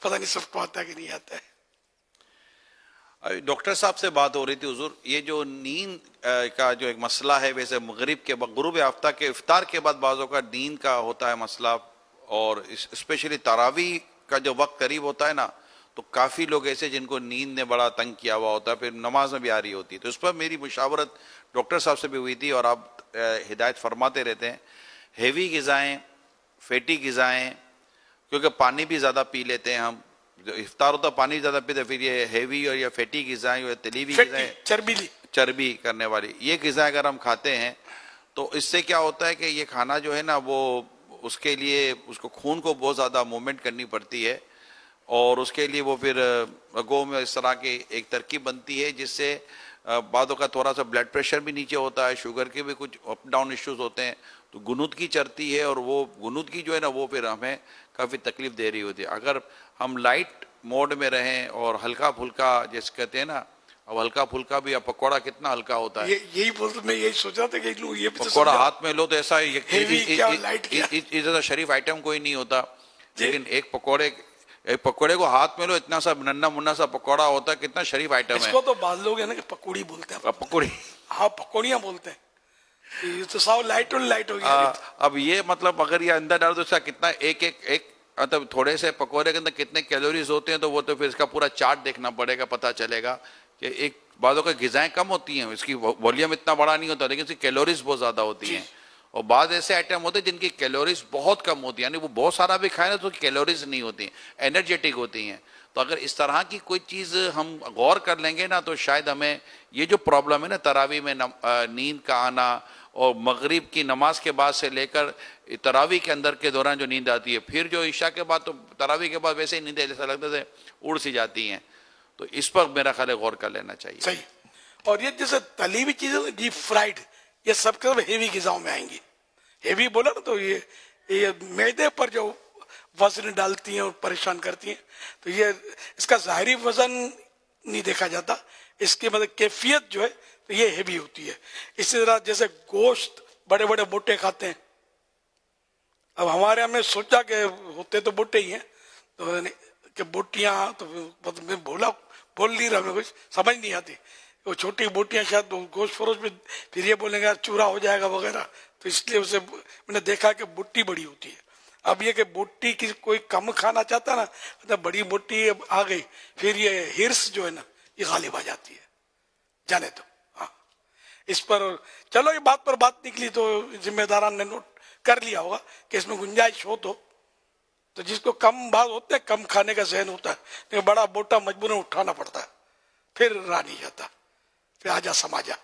پتہ نہیں سب کو آتا ہے کہ نہیں آتا ہے. ڈاکٹر صاحب سے بات ہو رہی تھی حضور, یہ جو نیند کا جو ایک مسئلہ ہے, ویسے غروب آفتہ کے افطار کے بعد بعضوں کا نیند کا ہوتا ہے مسئلہ, اور اسپیشلی تراویح کا جو وقت قریب ہوتا ہے نا, تو کافی لوگ ایسے جن کو نیند نے بڑا تنگ کیا ہوا ہوتا ہے, پھر نماز میں بھی آ رہی ہوتی ہے. تو اس پر میری مشاورت ڈاکٹر صاحب سے بھی ہوئی تھی, اور آپ ہدایت فرماتے رہتے ہیں, ہیوی غذائیں, فیٹی غذائیں, کیونکہ پانی بھی زیادہ پی لیتے ہیں ہم, جو افطار ہوتا ہے پانی زیادہ پیتے, پھر یہ ہیوی اور یا فیٹی غذائیں یا تلیوی غذائیں, چربی کرنے والی یہ غذائیں اگر ہم کھاتے ہیں, تو اس سے کیا ہوتا ہے کہ یہ کھانا جو ہے نا وہ اس کے لیے اس کو خون کو بہت زیادہ موومنٹ کرنی پڑتی ہے, اور اس کے لیے وہ پھر گو میں اس طرح کی ایک ترکیب بنتی ہے جس سے بعضوں کا تھوڑا سا بلڈ پریشر بھی نیچے ہوتا ہے, شوگر کے بھی کچھ اپ ڈاؤن ایشوز ہوتے ہیں, تو گنودگی چڑھتی ہے, اور وہ گنودگی جو ہے نا وہ پھر ہمیں کافی تکلیف دے رہی ہوتی ہے. اگر ہم لائٹ موڈ میں رہیں اور ہلکا پھلکا جیسے کہتے ہیں نا, اب ہلکا پھلکا بھی, اب پکوڑا کتنا ہلکا ہوتا ہے, یہی بولتا, میں یہی سوچا تھا کہ یہ پکوڑا ہاتھ میں لو تو ایسا شریف آئٹم کوئی نہیں ہوتا, لیکن ایک پکوڑے کو ہاتھ میں لو, اتنا سا ننا منا سا پکوڑا ہوتا ہے, کتنا شریف آئٹم ہے. اس کو تو بعض لوگ ہیں نا کہ پکوڑی بولتے ہیں, پکوڑی, ہاں پکوڑیاں بولتے ہیں, یہ تو ساؤ لائٹ ہو گیا. اب یہ مطلب اگر یہ اندر ڈالو تو اس کا کتنا ایک مطلب تھوڑے سے پکوڑے کے اندر کتنے کیلوریز ہوتے ہیں, تو وہ تو پھر اس کا پورا چارٹ دیکھنا پڑے گا, پتہ چلے گا کہ ایک بعضوں کا غذائیں کم ہوتی ہیں, اس کی والیوم اتنا بڑا نہیں ہوتا, لیکن اس کی کیلوریز بہت زیادہ ہوتی ہیں. اور بعض ایسے آئٹم ہوتے ہیں جن کی کیلوریز بہت کم ہوتی ہیں, یعنی وہ بہت سارا بھی کھائیں نا تو کیلوریز نہیں ہوتی ہیں, انرجیٹک ہوتی ہیں. تو اگر اس طرح کی کوئی چیز ہم غور کر لیں گے نا, تو شاید ہمیں یہ جو پرابلم ہے نا تراویح میں نیند کا آنا, اور مغرب کی نماز کے بعد سے لے کر تراویح کے اندر کے دوران جو نیند آتی ہے, پھر جو عشاء کے بعد, تو تراویح کے بعد ویسے ہی نیندیں جیسا لگتا ہے اڑ سی جاتی ہیں. تو اس پر میرا خیال ہے غور کر لینا چاہیے. صحیح. اور یہ جیسے تلی ہوئی چیزیں ڈیپ فرائیڈ, یہ سب کے سب ہیوی غذاؤں میں آئیں گی. ہیوی بولا نا تو یہ معدے پر جو وزن ڈالتی ہیں اور پریشان کرتی ہیں, تو یہ اس کا ظاہری وزن نہیں دیکھا جاتا, اس کی مطلب کیفیت جو ہے تو یہ ہیوی ہوتی ہے. اسی طرح جیسے گوشت بڑے بڑے موٹے کھاتے ہیں, اب ہمارے ہم نے سوچا کہ ہوتے تو موٹے ہی ہیں, تو کہ بوٹیاں, تو میں بول نہیں رہا, میں کچھ سمجھ نہیں آتی, وہ چھوٹی بوٹیاں شاید گوشت فروش میں پھر یہ بولیں گے چورا ہو جائے گا وغیرہ, تو اس لیے اسے میں نے دیکھا کہ بوٹی بڑی ہوتی ہے. اب یہ کہ بوٹی کی کوئی کم کھانا چاہتا نا, تو بڑی بوٹی آ گئی, پھر یہ ہرس جو ہے نا یہ غالب آ جاتی ہے, جانے تو. ہاں اس پر چلو, یہ بات پر بات نکلی تو ذمہ داران نے نوٹ کر لیا ہوگا کہ اس میں گنجائش ہو تو جس کو کم بات ہوتے ہیں, کم کھانے کا ذہن ہوتا ہے, لیکن بڑا موٹا مجبوراً اٹھانا پڑتا ہے, پھر راہ نہیں جاتا, پھر آجا سماجا.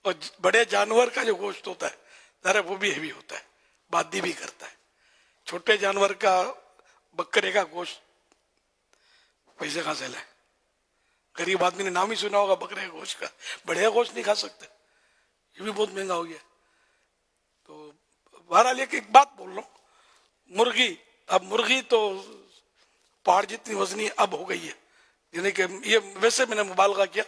اور بڑے جانور کا جو گوشت ہوتا ہے ذرا وہ بھی ہیوی ہوتا ہے, بادی بھی کرتا ہے. چھوٹے جانور کا, بکرے کا گوشت پیسے کہاں سے لائیں, غریب آدمی نے نام ہی سنا ہوگا بکرے کا گوشت کا, بڑے گوشت نہیں کھا سکتے, یہ بھی بہت مہنگا ہو گیا. تو بہرحال ایک بات بول رہا ہوں, مرغی, اب مرغی تو پہاڑ جتنی وزنی اب ہو گئی ہے, یعنی کہ یہ ویسے میں نے مبالغہ کیا,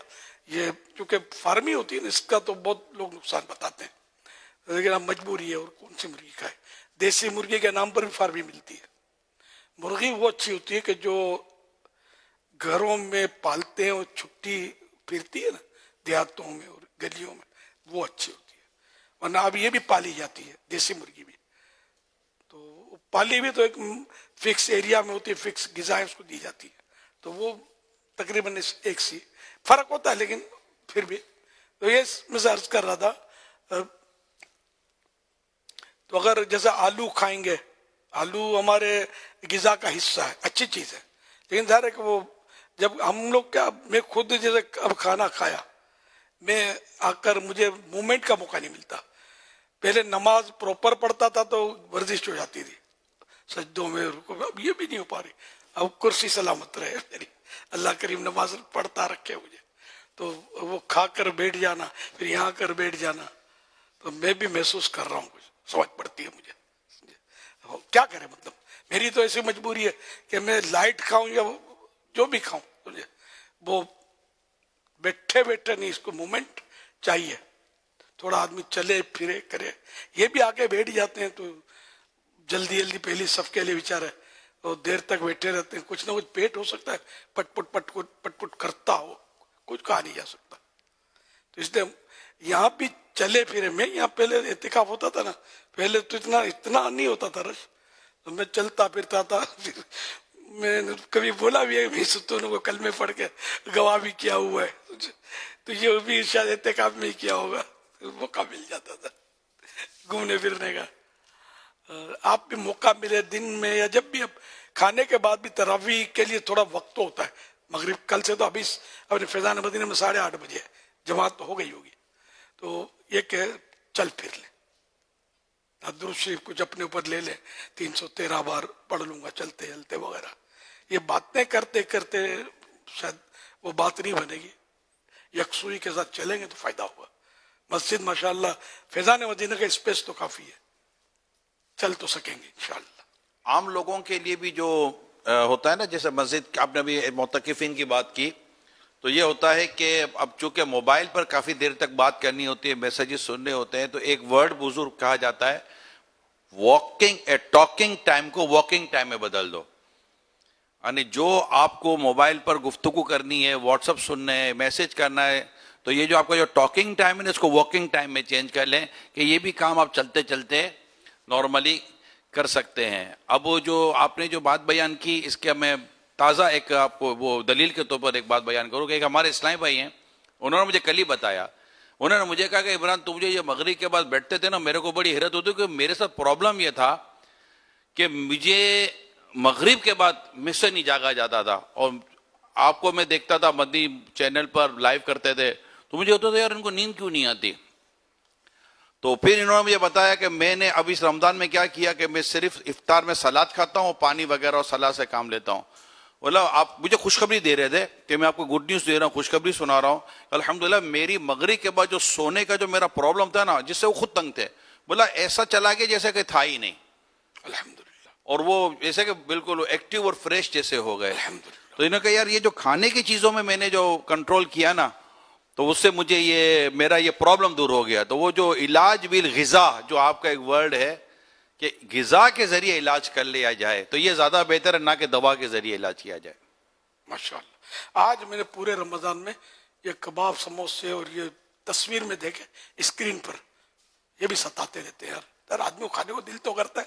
یہ چونکہ فارمی ہوتی ہے نا, اس کا تو بہت لوگ نقصان بتاتے ہیں, لیکن اب مجبوری ہے, اور کون سی مرغی کھائے. دیسی مرغی کے نام پر بھی فارمی ملتی ہے. مرغی وہ اچھی ہوتی ہے کہ جو گھروں میں پالتے ہیں اور چھٹی پھرتی ہے نا دیہاتوں میں اور گلیوں میں, وہ اچھی ہوتی ہے. ورنہ اب یہ بھی پالی جاتی ہے دیسی مرغی بھی, تو پالی بھی تو ایک فکس ایریا میں ہوتی ہے, فکس غذائیں اس کو دی جاتی ہے, تو وہ تقریباً ایک سی فرق ہوتا ہے, لیکن پھر بھی. تو یہ میں سے عرض کر رہا تھا, تو اگر جیسے آلو کھائیں گے, آلو ہمارے غذا کا حصہ ہے, اچھی چیز ہے, لیکن ظاہر ہے کہ وہ جب ہم لوگ کیا, میں خود جیسے اب کھانا کھایا, میں آ کر مجھے مومنٹ کا موقع نہیں ملتا. پہلے نماز پراپر پڑھتا تھا تو ورزش ہو جاتی تھی سجدوں میں, اب یہ بھی نہیں ہو پا رہی. اب کرسی سلامت رہے میری, اللہ کریم نماز پڑھتا رکھے مجھے, تو وہ کھا کر بیٹھ جانا, پھر یہاں کر بیٹھ جانا, تو میں بھی محسوس کر رہا ہوں, کچھ سمجھ پڑتی ہے مجھے. کیا کرے, مطلب میری تو ایسی مجبوری ہے کہ میں لائٹ کھاؤں یا جو بھی کھاؤں, وہ بیٹھے بیٹھے نہیں, اس کو مومنٹ چاہیے. تھوڑا آدمی چلے پھرے کرے, یہ بھی آگے بیٹھ جاتے ہیں تو جلدی جلدی پہلی صف کے لیے بیچارے, اور دیر تک بیٹھے رہتے ہیں, کچھ نہ کچھ پیٹ ہو سکتا ہے پٹ پٹ کرتا ہو, کچھ کہا نہیں جا سکتا. تو اس لیے یہاں بھی چلے پھرے. میں یہاں پہلے اعتکاف ہوتا تھا نا, پہلے تو اتنا نہیں ہوتا تھا رش, تو میں چلتا پھرتا تھا. پھر میں نے کبھی بولا بھی ہے, بھی ستون کو کلمے پڑھ کے گواہ بھی کیا ہوا ہے, تو یہ بھی شاید اعتکاف میں ہی کیا ہوگا, موقع مل جاتا تھا گھومنے پھرنے کا. آپ بھی موقع ملے دن میں یا جب بھی, اب کھانے کے بعد بھی تراویح کے لیے تھوڑا وقت ہوتا ہے. مغرب کل سے تو ابھی اپنے فیضان مدینہ میں 8:30 بجے جماعت تو ہو گئی ہوگی, تو یہ کہ چل پھر لیں, درود شریف کچھ اپنے اوپر لے لیں, 313 بار پڑھ لوں گا چلتے چلتے وغیرہ. یہ باتیں کرتے کرتے شاید وہ بات نہیں بنے گی, یکسوئی کے ساتھ چلیں گے تو فائدہ ہوگا. مسجد ماشاءاللہ فیضان مدینہ کا اسپیس تو کافی ہے, چل تو سکیں گے انشاءاللہ. عام لوگوں کے لیے بھی جو ہوتا ہے نا, جیسے مسجد آپ نے ابھی معتکفین کی بات کی, تو یہ ہوتا ہے کہ اب چونکہ موبائل پر کافی دیر تک بات کرنی ہوتی ہے, میسیجز سننے ہوتے ہیں, تو ایک ورڈ بزرگ کہا جاتا ہے, ٹاکنگ ٹائم کو واکنگ ٹائم میں بدل دو. یعنی جو آپ کو موبائل پر گفتگو کرنی ہے, واٹس اپ سننا ہے, میسج کرنا ہے, تو یہ جو آپ کا جو ٹاکنگ ٹائم ہے اس کو واکنگ ٹائم میں چینج کر لیں, کہ یہ بھی کام آپ چلتے چلتے نارملی کر سکتے ہیں. اب وہ جو آپ نے جو بات بیان کی, اس کے میں تازہ ایک آپ کو وہ دلیل کے طور پر ایک بات بیان کروں کہ ایک ہمارے اسلامی بھائی ہیں, انہوں نے مجھے کل ہی بتایا, انہوں نے مجھے کہا کہ عمران تم جو یہ مغرب کے بعد بیٹھتے تھے نا, میرے کو بڑی حیرت ہوتی کہ میرے ساتھ پرابلم یہ تھا کہ مجھے مغرب کے بعد مجھ سے نہیں جاگا جاتا تھا, اور آپ کو میں دیکھتا تھا مدنی چینل پر لائیو کرتے تھے, تو مجھے ہوتا تھا یار ان کو نیند کیوں نہیں آتی. تو پھر انہوں نے مجھے بتایا کہ میں نے اب اس رمضان میں کیا کیا کہ میں صرف افطار میں سلاد کھاتا ہوں, پانی وغیرہ اور سلاد سے کام لیتا ہوں. بولا آپ مجھے خوشخبری دے رہے تھے کہ میں آپ کو گڈ نیوز دے رہا ہوں, خوشخبری سنا رہا ہوں. الحمدللہ میری مغرب کے بعد جو سونے کا جو میرا پرابلم تھا نا, جس سے وہ خود تنگ تھے, بولا ایسا چلا گیا جیسے کہ تھا ہی نہیں, الحمدللہ, اور وہ جیسے کہ بالکل ایکٹیو اور فریش جیسے ہو گئے. الحمدللہ. تو انہوں نے کہا یار یہ جو کھانے کی چیزوں میں نے جو کنٹرول کیا نا, تو اس سے مجھے یہ میرا یہ پرابلم دور ہو گیا. تو وہ جو علاج بالغذا جو آپ کا ایک ورڈ ہے کہ غذا کے ذریعے علاج کر لیا جائے, تو یہ زیادہ بہتر ہے نہ کہ دوا کے ذریعے علاج کیا جائے. ماشاءاللہ. آج میں نے پورے رمضان میں یہ کباب سموسے اور یہ تصویر میں دیکھے اسکرین پر, یہ بھی ستاتے رہتے ہیں یار. یار آدمی کو کھانے کو دل تو کرتا ہے,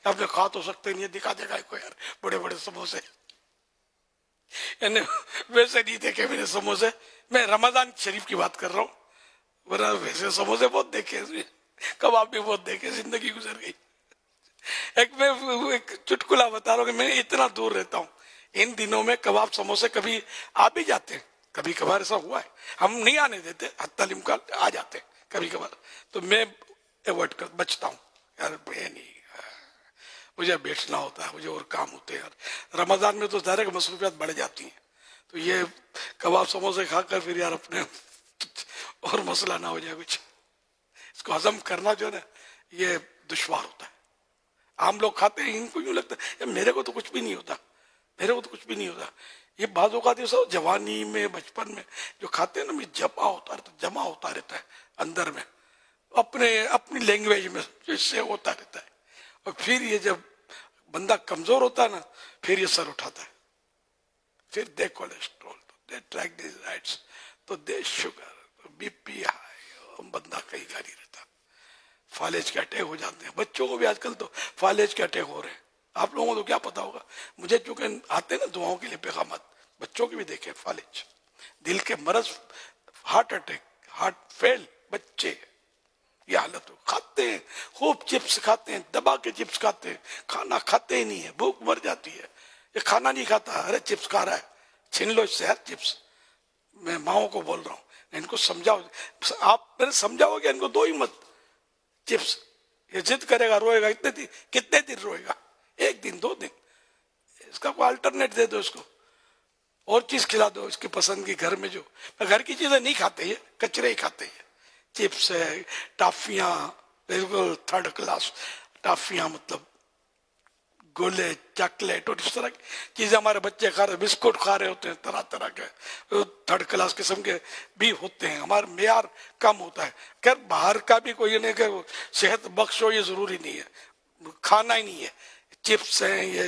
آپ نے کھا تو سکتے نہیں, دکھا دے گا کو یار بڑے بڑے سموسے. یعنی ویسے نہیں دیکھے میں نے سموسے, میں رمضان شریف کی بات کر رہا ہوں, ورنہ ویسے سموسے بہت دیکھے, کباب بھی بہت دیکھے, زندگی گزر گئی. میں ایک چٹکلا بتا رہا ہوں کہ میں اتنا دور رہتا ہوں, ان دنوں میں کباب سموسے کبھی آ بھی جاتے ہیں, کبھی کبھار ایسا ہوا ہے, ہم نہیں آنے دیتے, حتی الامکان آ جاتے ہیں کبھی کبھار, تو میں ایوائڈ کر بچتا ہوں. یار میں نہیں, مجھے بیٹھنا ہوتا ہے, مجھے اور کام ہوتے ہیں یار. رمضان میں تو ظاہر کہ مصروفیات بڑھ جاتی ہیں, تو یہ کباب سموسے کھا کر پھر یار اپنے اور مسئلہ نہ ہو جائے کچھ, اس کو ہضم کرنا جو ہے نا یہ دشوار ہوتا ہے. عام لوگ کھاتے ہیں, ان کو یوں لگتا ہے میرے کو تو کچھ بھی نہیں ہوتا, میرے کو تو کچھ بھی نہیں ہوتا. یہ بعض اوقات یہ سب جوانی میں بچپن میں جو کھاتے ہیں نا, جمع ہوتا رہتا ہے اندر میں, اپنی لینگویج میں اس سے ہوتا رہتا ہے. اور پھر یہ جب بندہ کمزور ہوتا ہے نا, پھر یہ سر اٹھاتا ہے, پھر دے کولیسٹرول, دے ٹرائگلیسرائڈز, تو دے شوگر, بی پی ہائی, بندہ کہیں کا نہیں رہتا. فالج کے اٹیک ہو جاتے ہیں, بچوں کو بھی آج کل تو فالج کے اٹیک ہو رہے ہیں. آپ لوگوں کو تو کیا پتا ہوگا, مجھے چونکہ آتے ہیں نا دعاؤں کے لیے پیغامات, بچوں کے بھی دیکھے فالج, دل کے مرض, ہارٹ اٹیک, ہارٹ فیل, بچے یہ حالت ہو. کھاتے ہیں خوب چپس کھاتے ہیں, دبا کے چپس کھاتے ہیں, کھانا کھاتے ہی نہیں ہے, بھوک مر جاتی ہے. یہ کھانا نہیں کھاتا, ارے چپس کھا رہا ہے, چھین لو اس سے یار چپس. میں ماؤں کو بول رہا ہوں, ان کو سمجھاؤ, آپ میرے سمجھاؤ کہ ان کو دو ہی مت چپس. یہ ضد کرے گا, روئے گا, کتنے دن روئے گا, 1 دن 2 دن, اس کا کوئی الٹرنیٹ دے دو, اس کو اور چیز کھلا دو اس کی پسند کی. گھر میں جو گھر کی چیزیں نہیں کھاتے, یہ کچرے ہی کھاتے ہیں, چپس ہے, ٹافیاں, بالکل 3rd کلاس ٹافیاں, مطلب گولے, چاکلیٹ اور اس طرح کی چیزیں ہمارے بچے کھا رہے, بسکٹ کھا رہے ہوتے ہیں طرح طرح کے, 3rd کلاس قسم کے بھی ہوتے ہیں. ہمارا معیار کم ہوتا ہے. خیر باہر کا بھی کوئی نہیں کہ صحت بخش ہو, یہ ضروری نہیں ہے, کھانا ہی نہیں ہے. چپس ہیں, یہ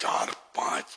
4-5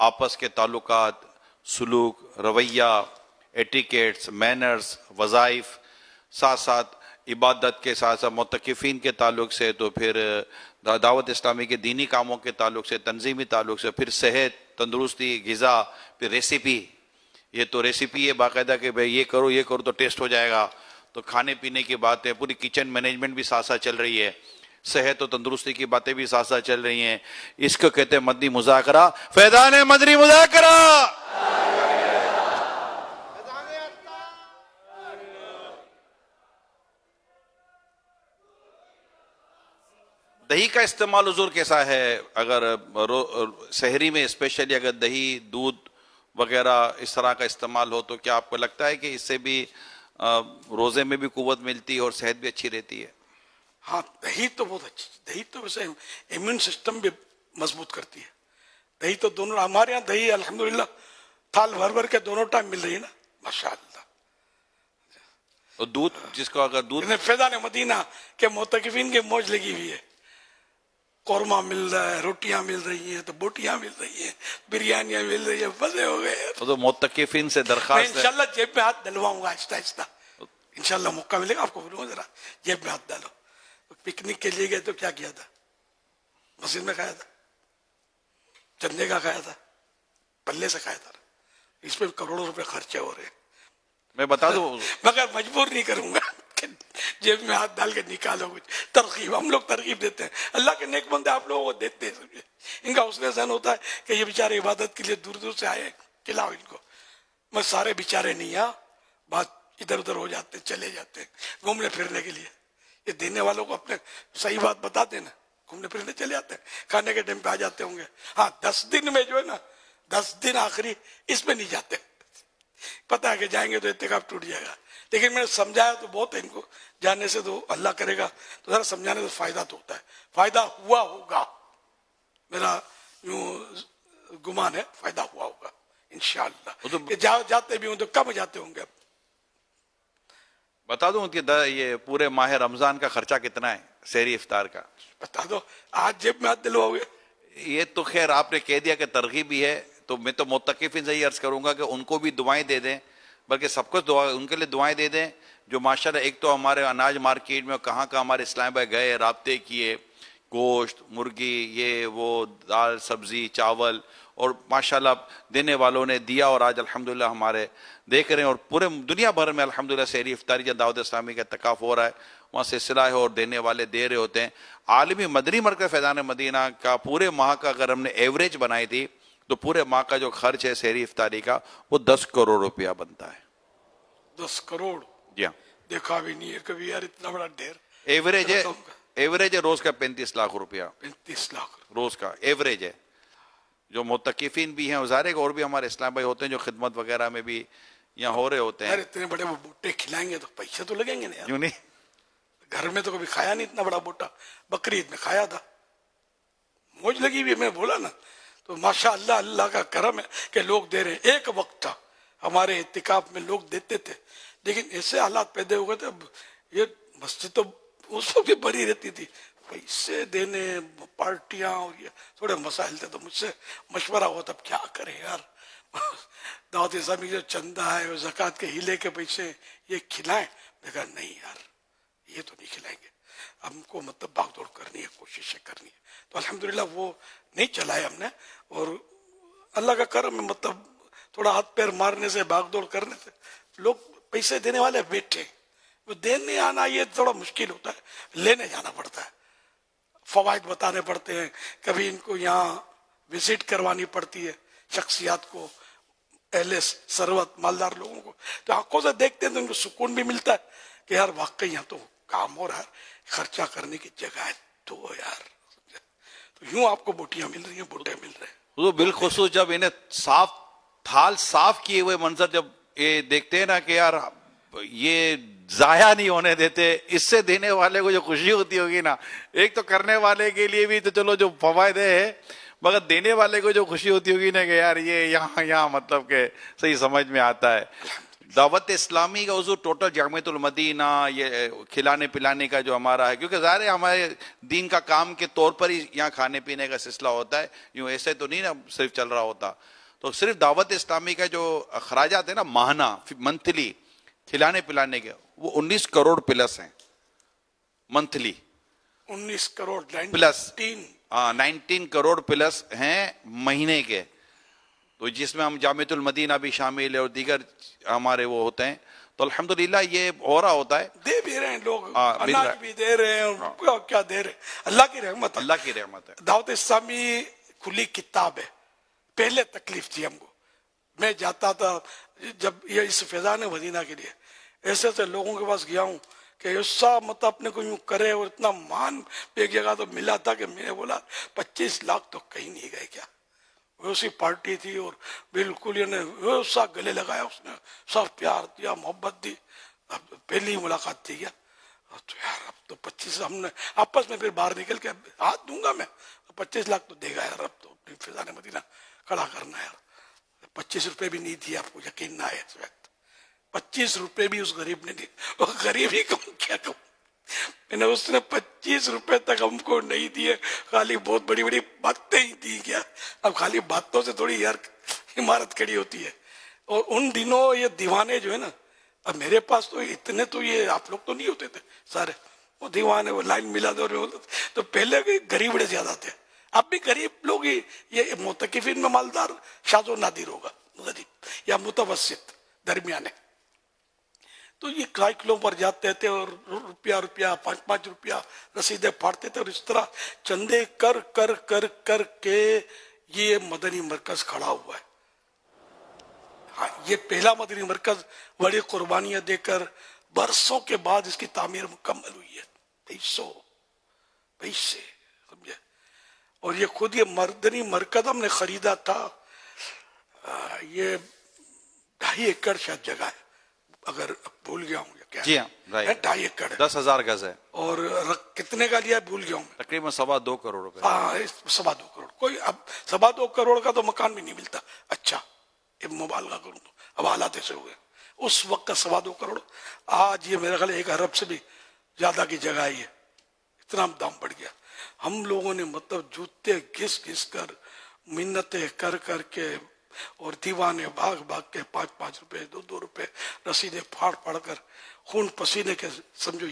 آپس کے تعلقات، سلوک، رویہ، ایٹیکیٹس، مینرز، وظائف، ساتھ ساتھ عبادت کے ساتھ ساتھ معتکفین کے تعلق سے، تو پھر دعوت اسلامی کے دینی کاموں کے تعلق سے، تنظیمی تعلق سے، پھر صحت، تندرستی، غذا، پھر ریسیپی. یہ تو ریسیپی ہے باقاعدہ کہ بھائی یہ کرو تو ٹیسٹ ہو جائے گا. تو کھانے پینے کی باتیں، پوری کچن مینجمنٹ بھی ساتھ ساتھ چل رہی ہے. صحت و تندرستی کی باتیں بھی ساتھ ساتھ چل رہی ہیں. اس کو کہتے ہیں مدنی مذاکرہ، فیضان مدنی مذاکرہ. دہی کا استعمال حضور کیسا ہے؟ اگر سحری میں اسپیشلی اگر دہی، دودھ وغیرہ اس طرح کا استعمال ہو تو کیا آپ کو لگتا ہے کہ اس سے بھی روزے میں بھی قوت ملتی ہے اور صحت بھی اچھی رہتی ہے؟ ہاں دہی تو بہت اچھی، دہی تو ویسے امیون سسٹم بھی مضبوط کرتی ہے. دہی تو دونوں ہمارے یہاں دہی الحمدللہ تھال بھر بھر کے دونوں ٹائم مل رہی ہے نا ماشاء اللہ. اور دودھ، جس کو اگر دودھ فیضان مدینہ کے معتکفین کی موج لگی ہوئی ہے. قورمہ مل رہا ہے، روٹیاں مل رہی ہیں، تو بوٹیاں مل رہی ہیں، بریانیاں مل رہی ہیں، مزے ہو گئے. تو معتکفین سے میں درخواست ہے، انشاءاللہ جیب میں ہاتھ ڈلواؤں گا آہستہ آہستہ. انشاءاللہ موقع ملے گا آپ کو بولوں گا ذرا جیب میں ہاتھ ڈالو. پکنک کے لیے گئے تو کیا کیا تھا؟ مسجد میں کھایا تھا، چندے کا کھایا تھا، پلے سے کھایا تھا. اس پہ کروڑوں روپے خرچے ہو رہے ہیں. میں بتا دوں مگر مجبور نہیں کروں گا کہ جیب میں ہاتھ ڈال کے نکالو کچھ. ترغیب، ہم لوگ ترغیب دیتے ہیں. اللہ کے نیک بندے آپ لوگوں کو دیتے ہیں. سمجھے ان کا حسن ذہن ہوتا ہے کہ یہ بیچارے عبادت کے لیے دور دور سے آئے، کھلاؤ ان کو. میں سارے بیچارے نہیں، بات ادھر ادھر ہو جاتے، چلے جاتے ہیں گھومنے پھرنے کے لیے. یہ دینے والوں کو اپنے صحیح بات بتاتے ہیں نا، گھومنے پھرنے چلے جاتے ہیں، کھانے کے ٹائم پہ آ جاتے ہوں گے. ہاں 10 دن میں جو ہے نا، 10 دن آخری اس میں نہیں جاتے. پتا ہے کہ جائیں گے تو اعتکاف ٹوٹ جائے گا. لیکن میں نے سمجھایا تو بہت ہے ان کو، جانے سے تو اللہ کرے گا تو ذرا سمجھانے سے فائدہ تو ہوتا ہے. فائدہ ہوا ہوگا، میرا یوں گمان ہے فائدہ ہوا ہوگا انشاءاللہ. کہ جاتے بھی ہوں تو کم جاتے ہوں گے. بتا دوں کہ یہ پورے ماہ رمضان کا خرچہ کتنا ہے سحری افطار کا؟ بتا دو، آج جیب میں ہاتھ دلواؤ گے. یہ تو خیر آپ نے کہہ دیا کہ ترغیب ہی ہے، تو میں تو معتکفین سے یہ عرض کروں گا کہ ان کو بھی دعائیں دے دیں، بلکہ سب کو ان کے لیے دعائیں دے دیں جو ماشاءاللہ. ایک تو ہمارے اناج مارکیٹ میں کہاں کہاں ہمارے اسلام بھائی گئے، رابطے کیے، گوشت، مرغی، یہ وہ، دال، سبزی، چاول، اور ماشاءاللہ دینے والوں نے دیا، اور آج الحمدللہ ہمارے دیکھ رہے ہیں. اور پورے دنیا بھر میں الحمدللہ سحری افطاری یا دعوت اسلامی کا اعتکاف ہو رہا ہے، وہاں سلسلہ ہے اور دینے والے دے رہے ہوتے ہیں. عالمی مدنی مرکز فیضان مدینہ کا پورے ماہ کا اگر ہم نے ایوریج بنائی تھی تو پورے ماہ کا جو خرچ ہے سحری افطاری کا وہ 10 کروڑ روپیہ بنتا ہے. 10 کروڑ جی ہاں، دیکھا بھی نہیں ہے کبھی یار اتنا بڑا ڈھیر. ایوریج ہے، ایوریج ہے روز کا 35 لاکھ روپیہ 35 لاکھ روز کا ایوریج ہے. جو معتکفین بھی ہیں ظاہر ہے اور بھی ہمارے اسلام بھائی ہوتے ہیں جو خدمت وغیرہ میں بھی یہاں ہو رہے ہوتے ہیں. یار اتنے بڑے وہ بوٹے کھلائیں گے تو پیسے تو لگیں گے نا یار. کیوں نہیں؟ گھر میں تو کبھی کھایا نہیں اتنا بڑا بوٹا، بقرعید میں کھایا تھا، موج لگی ہوئی. میں بولا نا تو ماشاء اللہ اللہ کا کرم ہے کہ لوگ دے رہے ہیں. ایک وقت تھا ہمارے اعتکاف میں لوگ دیتے تھے، لیکن ایسے حالات پیدا ہو گئے تھے. اب یہ مسجد تو اس وقت بھی بھری رہتی تھی، پیسے دینے، پارٹیاں اور یہ تھوڑے مسائل تھے. تو مجھ سے مشورہ ہوا تب کیا کریں یار. دعوت اسلامی جو چندہ ہے، زکوٰۃ کے ہیلے کے پیسے یہ کھلائیں. میں کہا نہیں یار یہ تو نہیں کھلائیں گے، ہم کو مطلب بھاگ دوڑ کرنی ہے، کوششیں کرنی ہے. تو الحمدللہ وہ نہیں چلائے ہم نے. اور اللہ کا کرم ہے، مطلب تھوڑا ہاتھ پیر مارنے سے، بھاگ دوڑ کرنے سے لوگ پیسے دینے والے بیٹھے. وہ دینے آنا یہ تھوڑا مشکل ہوتا ہے، لینے جانا پڑتا ہے، فوائد بتانے پڑتے ہیں. کبھی ان کو یہاں وزٹ کروانی پڑتی ہے شخصیات کو، اہل ثروت مالدار لوگوں کو. تو آنکھوں سے دیکھتے ہیں تو ان کو سکون بھی ملتا ہے کہ یار واقعی یہاں تو کام ہو رہا ہے، خرچہ کرنے کی جگہ ہے تو یار. تو یوں آپ کو بوٹیاں مل رہی ہیں، بوٹے مل رہے ہیں. حضور بالخصوص جب انہیں صاف تھال صاف کیے ہوئے منظر جب یہ دیکھتے ہیں نا کہ یار یہ ضائع نہیں ہونے دیتے، اس سے دینے والے کو جو خوشی ہوتی ہوگی نا، ایک تو کرنے والے کے لیے بھی تو چلو جو فوائد ہے، مگر دینے والے کو جو خوشی ہوتی ہوگی نا کہ یار یہ یہاں مطلب کہ صحیح سمجھ میں آتا ہے. دعوت اسلامی کا حضور ٹوٹل جامعۃ المدینہ یہ کھلانے پلانے کا جو ہمارا ہے، کیونکہ ظاہر ہے ہمارے دین کا کام کے طور پر ہی یہاں کھانے پینے کا سلسلہ ہوتا ہے، یوں ایسے تو نہیں نا صرف چل رہا ہوتا. تو صرف دعوت اسلامی کا جو اخراجات ہیں نا ماہانہ منتھلی کھلانے پلانے کے وہ 19 کروڑ پلس ہیں monthly 19 crore plus 19 19 crore plus ہیں مہینے کے, تو جس میں ہم جامعۃ المدینہ بھی شامل ہے اور دیگر ہمارے وہ ہوتے ہیں. تو الحمدللہ یہ ہو رہا ہوتا ہے, دے بھی رہے ہیں لوگ, مل رہا اناج ہے. بھی دے رہے ہیں, کیا دے رہے ہیں, اللہ کی رحمت ہے. اللہ کی رحمت ہے. دعوت اسلامی کھلی کتاب ہے. پہلے تکلیف تھی ہم کو, میں جاتا تھا جب یہ اس فیضان مدینہ کے لیے, ایسے ایسے لوگوں کے پاس گیا ہوں کہ ایسا مطلب اپنے کو یوں کرے, اور اتنا مان ایک جگہ تو ملا تھا کہ میں نے بولا 25 لاکھ تو کہیں نہیں گئے کیا. ویسی پارٹی تھی اور بالکل ویسا گلے لگایا اس نے, سب پیار دیا, محبت دی. اب پہلی ملاقات تھی کیا, تو یار اب تو 25 ہم نے آپس میں پھر باہر نکل کے ہاتھ دوں گا میں, 25 لاکھ تو دے گا یار, اب تو اپنی فیضان مدینہ کھڑا کرنا یار. 25 روپے بھی نہیں دیے, آپ کو یقین نہ آئے اس وقت 25 روپے بھی اس غریب نے دیے. وہ غریب ہی کم کیا کم, میں نے اس نے 25 روپے تک ہم کو نہیں دیے, خالی بہت بڑی بڑی باتیں ہی دی کیا. اب خالی باتوں سے تھوڑی یار عمارت کھڑی ہوتی ہے. اور ان دنوں یہ دیوانے جو ہے نا, اب میرے پاس تو اتنے تو یہ آپ لوگ تو نہیں ہوتے تھے سارے, وہ دیوانے وہ لائن ملا دو تو پہلے غریب بڑے زیادہ تھے. اب بھی غریب لوگ ہی, یہ معتکفین میں مالدار شاذ و نادر ہوگا غریب, یا متوسط درمیانے. تو یہ کلوں پر جاتے تھے اور روپیہ 5 روپیہ رسیدیں پھاڑتے تھے, اور اس طرح چندے کر کر کر کر کے یہ مدنی مرکز کھڑا ہوا ہے. ہاں, یہ پہلا مدنی مرکز بڑی قربانیاں دے کر برسوں کے بعد اس کی تعمیر مکمل ہوئی ہے. پیسے سمجھے. اور یہ خود یہ مدنی مرکز ہم نے خریدا تھا, یہ 2.5 ایکڑ شاید جگہ ہے, اگر بھول گیا ہوں کیا. جی ہاں, 2.5 ایکڑ 10,000 گز ہے, اور کتنے کا لیا بھول گیا ہوں میں. تقریباً 2.25 کروڑ روپے. 2.25 کروڑ. کوئی اب 2.25 کروڑ کا تو مکان بھی نہیں ملتا. اچھا یہ مبالغہ کروں تو اب حالات ایسے ہو گئے. اس وقت کا 2.25 کروڑ, آج یہ میرے خیال 1 ارب سے بھی زیادہ کی جگہ ہی ہے, اتنا دام بڑھ گیا. ہم لوگوں نے مطلب جوتے گھس گھس کر, منتیں کر کر کے, اور دیوانے بھاگ بھاگ کے 5 روپے 2 روپے رسیدیں پھاڑ پھاڑ کر, خون پسینے کے سمجھو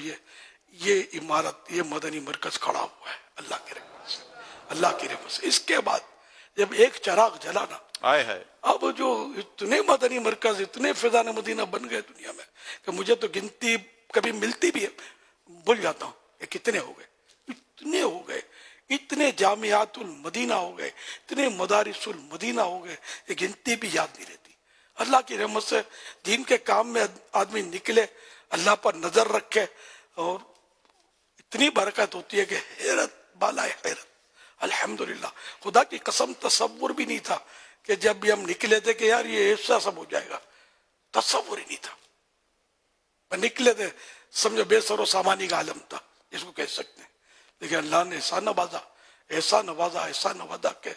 یہ عمارت, یہ مدنی مرکز کھڑا ہوا ہے اللہ کی رحمت سے. اللہ کی رحمت سے. اس کے بعد جب ایک چراغ جلا نا, آئے ہے, اب جو اتنے مدنی مرکز, اتنے فیضان مدینہ بن گئے دنیا میں کہ مجھے تو گنتی کبھی ملتی بھی ہے, بھول جاتا ہوں یہ کتنے ہو گئے. اتنے ہو گئے, اتنے جامعات المدینہ ہو گئے, اتنے مدارس المدینہ ہو گئے, یہ گنتی بھی یاد نہیں رہتی. اللہ کی رحمت سے دین کے کام میں آدمی نکلے, اللہ پر نظر رکھے, اور اتنی برکت ہوتی ہے کہ حیرت بالائے حیرت. الحمدللہ, خدا کی قسم تصور بھی نہیں تھا کہ جب بھی ہم نکلے تھے کہ یار یہ ایسا سب ہو جائے گا, تصور ہی نہیں تھا. نکلے تھے سمجھو بے سر و سامانی کا عالم تھا جس کو کہہ سکتے ہیں, لیکن اللہ نے ایسا نوازا, ایسا نوازا, ایسا نوازا کہ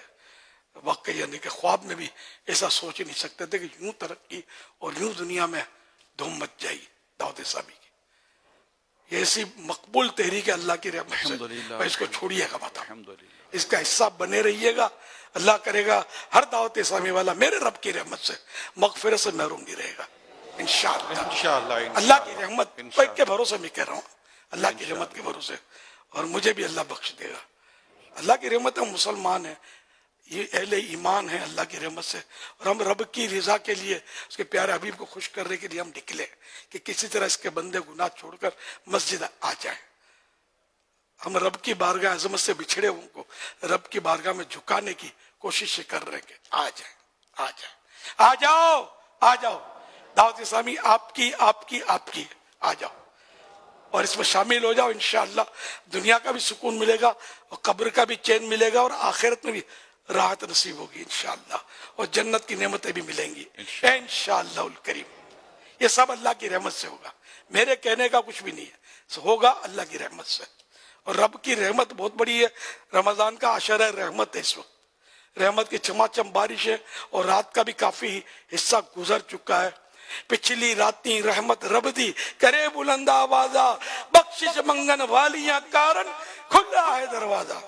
واقعی یعنی کہ خواب میں بھی ایسا سوچ ہی نہیں سکتے تھے کہ یوں ترقی اور یوں دنیا میں دھوم مچ جائے گی دعوت اسلامی کی. یہ ایسی مقبول تحریک ہے اللہ کی رحمت سے, میں اس کو چھوڑیے گا بتا, اس کا حصہ بنے رہیے گا. اللہ کرے گا ہر دعوت اسلامی والا میرے رب کی رحمت سے مغفرت سے محروم نہیں رہے گا انشاءاللہ. اللہ کی رحمت کے بھروسے میں کہہ رہا ہوں, اللہ کی رحمت کے بھروسے, اور مجھے بھی اللہ بخش دے گا. اللہ کی رحمت ہے, مسلمان ہیں, یہ اہل ایمان ہیں اللہ کی رحمت سے, اور ہم رب کی رضا کے لیے, اس کے پیارے حبیب کو خوش کرنے کے لیے ہم نکلے کہ کسی طرح اس کے بندے گناہ چھوڑ کر مسجد آ جائیں. ہم رب کی بارگاہ عظمت سے بچھڑے ہوں کو رب کی بارگاہ میں جھکانے کی کوشش کر رہے ہیں کہ آ جائیں, آ جائیں, آ جاؤ, آ جاؤ. دعوت اسلامی آپ کی آپ کی آپ کی, آ جاؤ اور اس میں شامل ہو جاؤ. انشاءاللہ دنیا کا بھی سکون ملے گا, اور قبر کا بھی چین ملے گا, اور آخرت میں بھی راحت نصیب ہوگی انشاءاللہ, اور جنت کی نعمتیں بھی ملیں گی انشاءاللہ الکریم. یہ سب اللہ کی رحمت سے ہوگا, میرے کہنے کا کچھ بھی نہیں ہے, ہوگا اللہ کی رحمت سے. اور رب کی رحمت بہت بڑی ہے. رمضان کا عشرہ رحمت ہے اس وقت, رحمت کی چماچم بارش ہے, اور رات کا بھی کافی حصہ گزر چکا ہے. پچھلی راتی رحمت رب دی کرے بلند آوازہ, بخشش منگن والیاں کارن کھلا ہے دروازہ.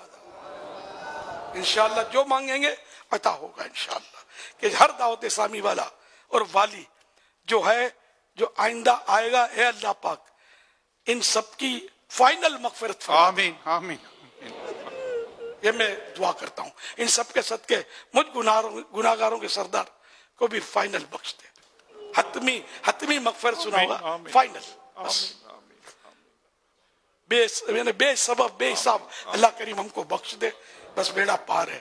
انشاءاللہ جو مانگیں گے عطا ہوگا انشاءاللہ. کہ ہر دعوت اسلامی والا اور والی جو ہے، جو آئندہ آئے گا، اے اللہ پاک ان سب کی فائنل مغفرت فرما۔ آمین آمین یہ میں دعا کرتا ہوں ان سب کے صدقے مجھ گناہگاروں کے سردار کو بھی فائنل بخش دے، حتمی مغفرت سنا ہوگا، آمین۔ فائنل بس، بے سبب بے حساب اللہ کریم ہم کو بخش دے، بس بیڑا پار ہے۔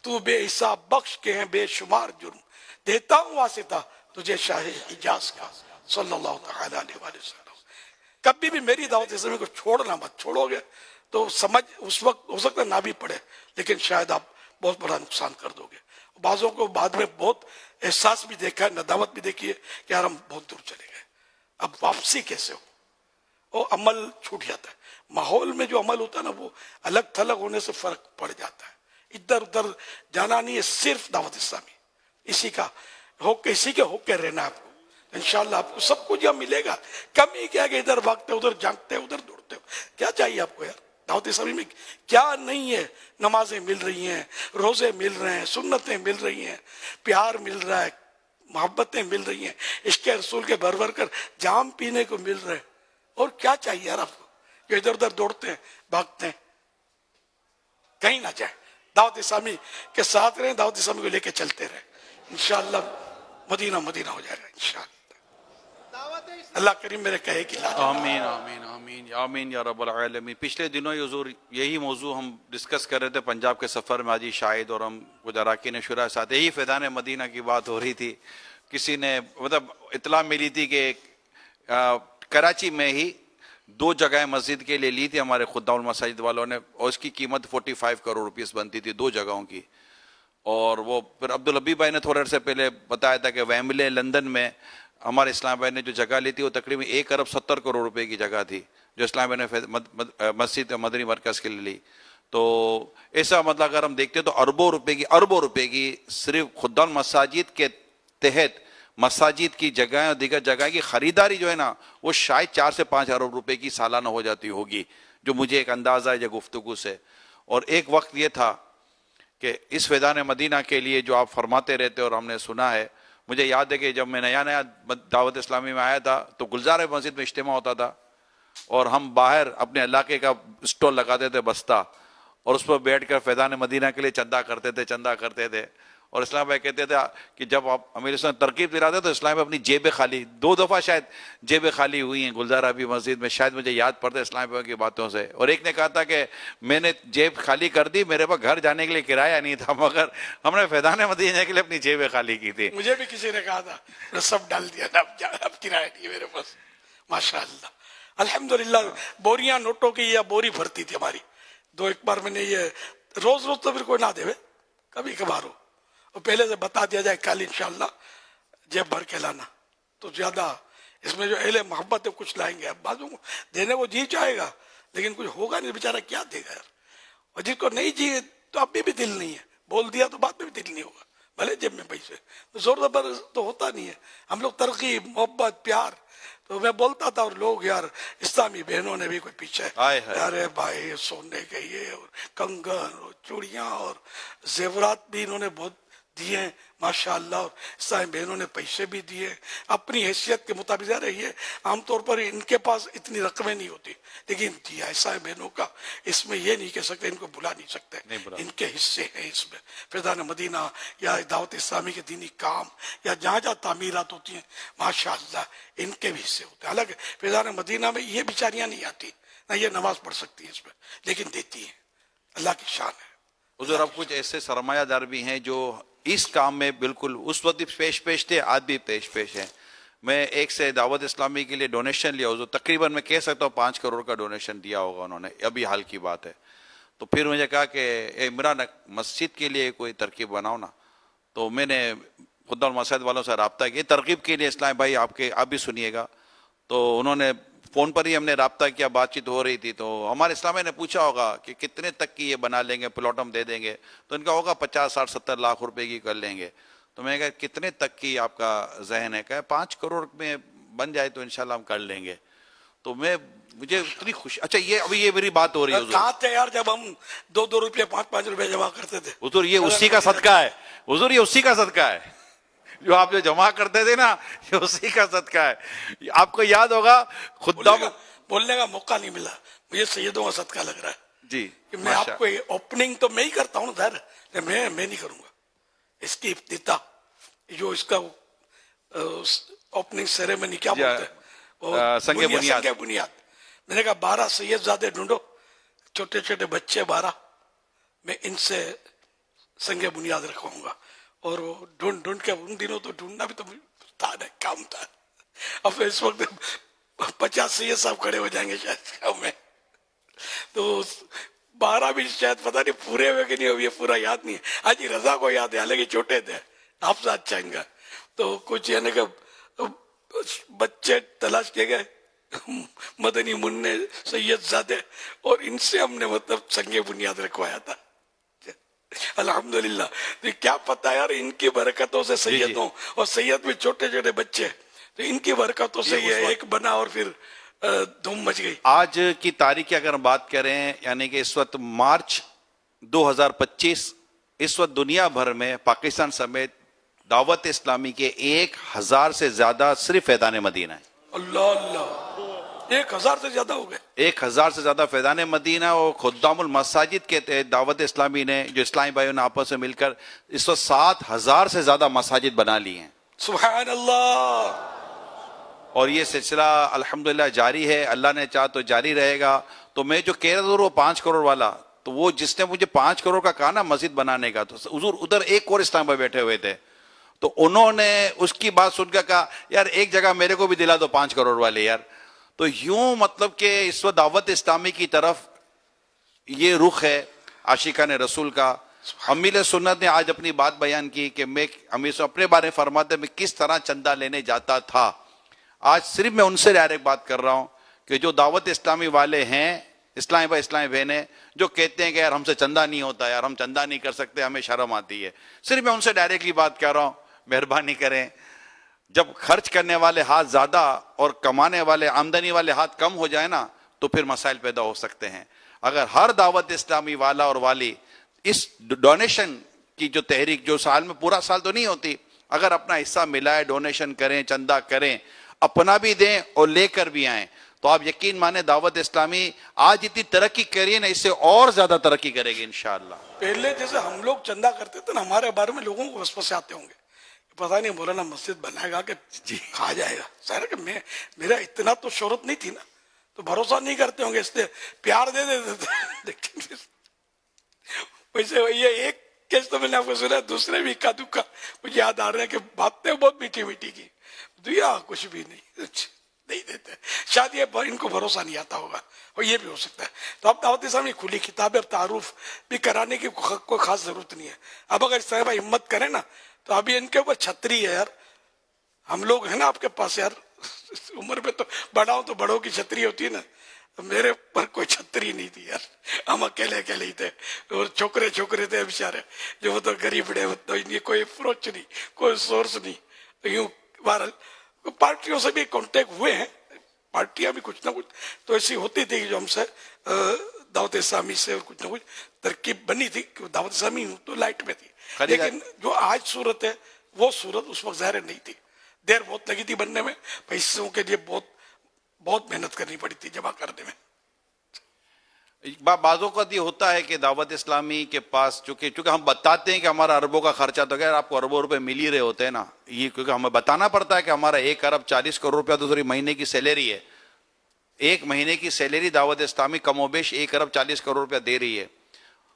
تو بے حساب بخش کے ہیں بے شمار جرم، دیتا ہوں واسطہ تجھے شاہ حجاز کا صلی اللہ تعالی علیہ وآلہ وسلم۔ کبھی بھی میری دعوت اسلامی کو چھوڑنا مت، چھوڑو گے تو سمجھ اس وقت ہو سکتا نہ بھی پڑے، لیکن شاید آپ بہت بڑا نقصان کر دو گے۔ بعضوں کو بعد میں بہت احساس بھی دیکھا ہے، ندامت بھی دیکھی ہے کہ یار ہم بہت دور چلے گئے، اب واپسی کیسے ہو؟ وہ عمل چھوٹ جاتا ہے، ماحول میں جو عمل ہوتا ہے نا وہ الگ تھلگ ہونے سے فرق پڑ جاتا ہے۔ ادھر ادھر جانا نہیں ہے، صرف دعوت اسلامی، اسی کے ہو کے رہنا ہے آپ کو۔ انشاءاللہ آپ کو سب کچھ یہاں ملے گا، کمی کیا کہ ادھر بھاگتے ادھر جانگتے ادھر دوڑتے ہو، کیا چاہیے آپ کو یار؟ دعوت اسلامی میں کیا نہیں ہے؟ نمازیں مل رہی ہیں، روزے مل رہے ہیں، سنتیں مل رہی ہیں، پیار مل رہا ہے، محبتیں مل رہی ہیں، عشق رسول کے بھر بھر کر جام پینے کو مل رہے ہیں، اور کیا چاہیے یار آپ کو؟ جو ادھر ادھر دوڑتے ہیں بھاگتے ہیں، کہیں نہ جائیں، دعوت اسلامی کے ساتھ رہیں، دعوت اسلامی کو لے کے چلتے رہیں، انشاءاللہ مدینہ مدینہ ہو جائے گا انشاءاللہ۔ اللہ کریم میرے کہے کی لا آمین آمین آمین آمین یا رب العالمین۔ پچھلے دنوں ہی حضور یہی موضوع ہم ڈسکس کر رہے تھے پنجاب کے سفر میں، حاجی شاہد اور ہم کچھ اراکین شورا ساتھ، یہی فیضان مدینہ کی بات ہو رہی تھی۔ کسی نے مطلب اطلاع ملی تھی کہ کراچی میں ہی 2 جگہیں مسجد کے لیے لی تھی ہمارے خدام المساجد والوں نے، اور اس کی قیمت 45 کروڑ روپیز بنتی تھی 2 جگہوں کی۔ اور وہ پھر عبدالحبی بھائی نے تھوڑے عرصے پہلے بتایا تھا کہ ویمبلے لندن میں ہمارے اسلام بھائی نے جو جگہ لی تھی وہ تقریباً 1 ارب 70 کروڑ روپے کی جگہ تھی جو اسلام بھائی نے مسجد مدنی مرکز کے لیے لی۔ تو ایسا مطلب اگر ہم دیکھتے تو اربوں روپے کی صرف خدام مساجد کے تحت مساجد کی جگہیں اور دیگر جگہ کی خریداری جو ہے نا وہ شاید 4 سے 5 ارب روپے کی سالانہ ہو جاتی ہوگی، جو مجھے ایک اندازہ ہے جو گفتگو سے۔ اور ایک وقت یہ تھا کہ اس فیضان مدینہ کے لیے جو آپ فرماتے رہتے اور ہم نے سنا ہے، مجھے یاد ہے کہ جب میں نیا دعوت اسلامی میں آیا تھا تو گلزار مسجد میں اجتماع ہوتا تھا، اور ہم باہر اپنے علاقے کا اسٹال لگاتے تھے بستہ، اور اس پر بیٹھ کر فیضان مدینہ کے لیے چندہ کرتے تھے۔ اور اسلام بھائی کہتے تھے کہ جب آپ امیر اسلام ترغیب دلاتے تو اسلام بھائی اپنی جیبیں خالی 2 دفعہ شاید جیبیں خالی ہوئی ہیں گلزار ابھی مسجد میں، شاید مجھے یاد پڑتا ہے اسلام بھائی کی باتوں سے۔ اور ایک نے کہا تھا کہ میں نے جیب خالی کر دی، میرے پاس گھر جانے کے لیے کرایہ نہیں تھا، مگر ہم نے فیضان مدینہ کے لیے اپنی جیبیں خالی کی تھی۔ مجھے بھی کسی نے کہا تھا میں سب ڈال دیا، اب کرایہ نہیں میرے پاس، ماشاءاللہ الحمدللہ۔ بوریاں نوٹوں کی یا بوری بھرتی تھی ہماری، 2 ایک بار میں نے یہ روز تو پھر کوئی نہ دے، کبھی کبھار ہو، اور پہلے سے بتا دیا جائے کل انشاءاللہ جیب بھر کے لانا، تو زیادہ اس میں جو اہل محبت ہے کچھ لائیں گے۔ اب بعضوں کو دینے وہ جی چاہے گا لیکن کچھ ہوگا نہیں، بیچارہ کیا دے گا یار، اور جس کو نہیں جی تو اب بھی دل نہیں ہے، بول دیا تو بعد میں بھی دل نہیں ہوگا، بھلے جیب میں پیسے تو زور زبر تو ہوتا نہیں ہے۔ ہم لوگ ترغیب محبت پیار، تو میں بولتا تھا اور لوگ یار اسلامی بہنوں نے بھی کوئی پیچھے ارے بھائی سونے کے یہ اور کنگن اور چوڑیاں اور زیورات بھی انہوں نے بہت دیے ہیں ماشاءاللہ، اور اسلامی بہنوں نے پیسے بھی دیے اپنی حیثیت کے مطابق۔ یار یہ عام طور پر ان کے پاس اتنی رقمیں نہیں ہوتی، لیکن دیا اسلامی بہنوں کا، اس میں یہ نہیں کہہ سکتے، ان کو بلا نہیں سکتے، ان کے حصے ہیں اس میں۔ فیضان مدینہ یا دعوت اسلامی کے دینی کام یا جہاں جہاں تعمیرات ہوتی ہیں ماشاءاللہ ان کے بھی حصے ہوتے ہیں۔ حالانکہ فیضان مدینہ میں یہ بیچاریاں نہیں آتی، نہ یہ نماز پڑھ سکتی ہیں اس میں، لیکن دیتی ہیں، اللہ کی شان ہے۔ حضور اب کچھ ایسے سرمایہ دار بھی ہیں جو اس کام میں بالکل اس وقت پیش تھے، آج بھی پیش ہیں۔ میں ایک سے دعوت اسلامی کے لیے ڈونیشن لیا حضور، تقریباً میں کہہ سکتا ہوں 5 کروڑ کا ڈونیشن دیا ہوگا انہوں نے، ابھی حال کی بات ہے۔ تو پھر مجھے کہا کہ عمران مسجد کے لیے کوئی ترکیب بناؤ نا، تو میں نے خدا المساجد والوں سے رابطہ کیا ترغیب کے لیے، اسلام بھائی آپ بھی سنیے گا۔ تو انہوں نے فون پر ہی ہم نے رابطہ کیا، بات چیت ہو رہی تھی، تو ہمارے اسلامیہ نے پوچھا ہوگا کہ کتنے تک کی یہ بنا لیں گے، پلاٹ ہم دے دیں گے، تو ان کا ہوگا 50 60 70 لاکھ روپے کی کر لیں گے۔ تو میں نے کہا کتنے تک کی آپ کا ذہن ہے؟ کہا 5 کروڑ میں بن جائے تو انشاءاللہ ہم کر لیں گے۔ تو میں مجھے اتنی خوشی. اچھا یہ ابھی یہ میری بات ہو رہی ہے حضور. کہاں تھے یار جب ہم 2 روپے 5 روپے جمع کرتے تھے؟ حضور یہ اسی کا صدقہ ہے. حضور یہ اسی کا صدقہ ہے جو آپ جو جمع کرتے تھے نا, یہ اسی کا صدقہ ہے. آپ کو یاد ہوگا خدام بولنے کا موقع نہیں ملا, مجھے سیدوں کا صدقہ لگ رہا ہے جی کہ میں آپ کو اوپننگ تو میں ہی کرتا ہوں ظاہر, میں نہیں کروں گا اس کی افتتاح, جو اس کا اوپننگ سیریمنی کیا بولتے ہیں, سنگ بنیاد. سنگ بنیاد. میں نے کہا 12 سید زادے ڈھونڈو, چھوٹے چھوٹے بچے 12, میں ان سے سنگ بنیاد رکھواؤں گا. اور وہ ڈھونڈ کے, ان دنوں تو ڈھونڈنا بھی تو کام تھا. اب اس وقت 50 سید صاحب کھڑے ہو جائیں گے شاید کام میں, تو 12 بھی شاید پتہ نہیں پورے ہوئے کہ نہیں ہوئے, پورا یاد نہیں ہے. حاجی رضا کو یاد ہے, حالانکہ چھوٹے تھے, آپ سے اچھا گا. تو کچھ یعنی کہ بچے تلاش کیے گئے, مدنی منع سید زادے, اور ان سے ہم نے مطلب سنگ بنیاد رکھوایا تھا. الحمدللہ. کیا پتہ یار, ان کی برکتوں سے سید ہوں, اور سید بھی چھوٹے چھوٹے بچے, تو ان کی برکتوں سے یہ ایک بنا اور پھر دھوم مچ گئی. آج کی تاریخ کی اگر ہم بات کریں, یعنی کہ اس وقت مارچ 2025, اس وقت دنیا بھر میں پاکستان سمیت دعوت اسلامی کے 1000 سے زیادہ صرف فیضان مدینہ ہے. اللہ اللہ, 1000 سے زیادہ ہو گئے. 1000 سے زیادہ فیضان مدینہ. اور خدام المساجد کے تحت دعوت اسلامی نے, جو اسلامی بھائیوں نے آپس میں مل کر اس وقت 7000 سے زیادہ مساجد بنا لی ہیں. سبحان اللہ. اور یہ سلسلہ الحمدللہ جاری ہے, اللہ نے چاہا تو جاری رہے گا. تو میں جو کہہ رہا تھا وہ 5 کروڑ والا, تو وہ جس نے مجھے 5 کروڑ کا کہا نا مسجد بنانے کا, تو حضور ادھر ایک اور اسلام بھائی بیٹھے ہوئے تھے, تو انہوں نے اس کی بات سن کر کہا یار ایک جگہ میرے کو بھی دلا دو 5 کروڑ والے یار. تو یوں مطلب کہ اس وقت دعوت اسلامی کی طرف یہ رخ ہے عاشقان رسول کا. امیل سنت نے آج اپنی بات بیان کی کہ میں امیر اپنے بارے میں فرماتے میں کس طرح چندہ لینے جاتا تھا. آج صرف میں ان سے ڈائریکٹ بات کر رہا ہوں کہ جو دعوت اسلامی والے ہیں, اسلامی بھائی اسلامی بہنیں, جو کہتے ہیں کہ یار ہم سے چندہ نہیں ہوتا, یار ہم چندہ نہیں کر سکتے, ہمیں شرم آتی ہے, صرف میں ان سے ڈائریکٹلی بات کر رہا ہوں, مہربانی کریں. جب خرچ کرنے والے ہاتھ زیادہ اور کمانے والے, آمدنی والے ہاتھ کم ہو جائے نا, تو پھر مسائل پیدا ہو سکتے ہیں. اگر ہر دعوت اسلامی والا اور والی اس ڈونیشن کی جو تحریک, جو سال میں پورا سال تو نہیں ہوتی, اگر اپنا حصہ ملائے, ڈونیشن کریں, چندہ کریں, اپنا بھی دیں اور لے کر بھی آئیں, تو آپ یقین مانیں دعوت اسلامی آج اتنی ترقی کری نا, اس سے اور زیادہ ترقی کرے گی انشاءاللہ. پہلے جیسے ہم لوگ چندہ کرتے تھے نا, ہمارے بارے میں لوگوں کو وسوسے آتے ہوں گے, پتہ نہیں مولانا مسجد بنائے گا کہ کھا جائے گا. ظاہر کہ میرا اتنا تو شہرت نہیں تھی نا, تو بھروسہ نہیں کرتے ہوں گے, اس لیے پیار دے دیتے تھے. ویسے یہ ایک کیس تو میں نے آپ کو سنا, دوسرے بھی اکا دکا مجھے یاد آ رہے ہیں کہ باتیں بہت میٹھی میٹھی کی, دیا کچھ بھی نہیں دیتے. شاید یہ ان کو بھروسہ نہیں آتا ہوگا, اور یہ بھی ہو سکتا ہے. تو اب دعوت اسلامی کھلی کتاب اور تعارف بھی کرانے کی کوئی خاص ضرورت نہیں ہے. اب اگر اس طرح ہمت کریں نا, تو ابھی ان کے اوپر چھتری ہے یار. ہم لوگ ہیں نا آپ کے پاس یار, عمر میں تو بڑا ہوں تو بڑوں کی چھتری ہوتی ہے نا, میرے پر کوئی چھتری نہیں تھی یار, ہم اکیلے ہی تھے, اور چھوکرے تھے بیچارے, جو وہ تو غریب رہے, تو کوئی اپروچ نہیں, کوئی سورس نہیں. تو یوں بہرحال پارٹیوں سے بھی کانٹیکٹ ہوئے ہیں, پارٹیاں بھی کچھ نہ کچھ تو ایسی ہوتی تھی جو ہم سے دعوت اسلامی سے کچھ نہ کچھ ترکیب بنی تھی, دعوت اسلامی تو لائٹ میں تھی. لیکن جو آج صورت ہے وہ صورت اس وقت ظاہر نہیں تھی, دیر بہت لگی تھی بننے میں, پیسوں کے لیے بہت محنت کرنی پڑی تھی جمع کرنے میں. بعضوں کا یہ ہوتا ہے کہ دعوت اسلامی کے پاس چونکہ ہم بتاتے ہیں کہ ہمارا اربوں کا خرچہ, تو اگر آپ کو اربوں روپے مل ہی رہے ہوتے ہیں نا, یہ کیونکہ ہمیں بتانا پڑتا ہے کہ ہمارا 1 ارب 40 کروڑ روپیہ دوسری مہینے کی سیلری ہے. ایک مہینے کی سیلری دعوت اسلامی کم و بیش 1 ارب 40 کروڑ روپیہ دے رہی ہے.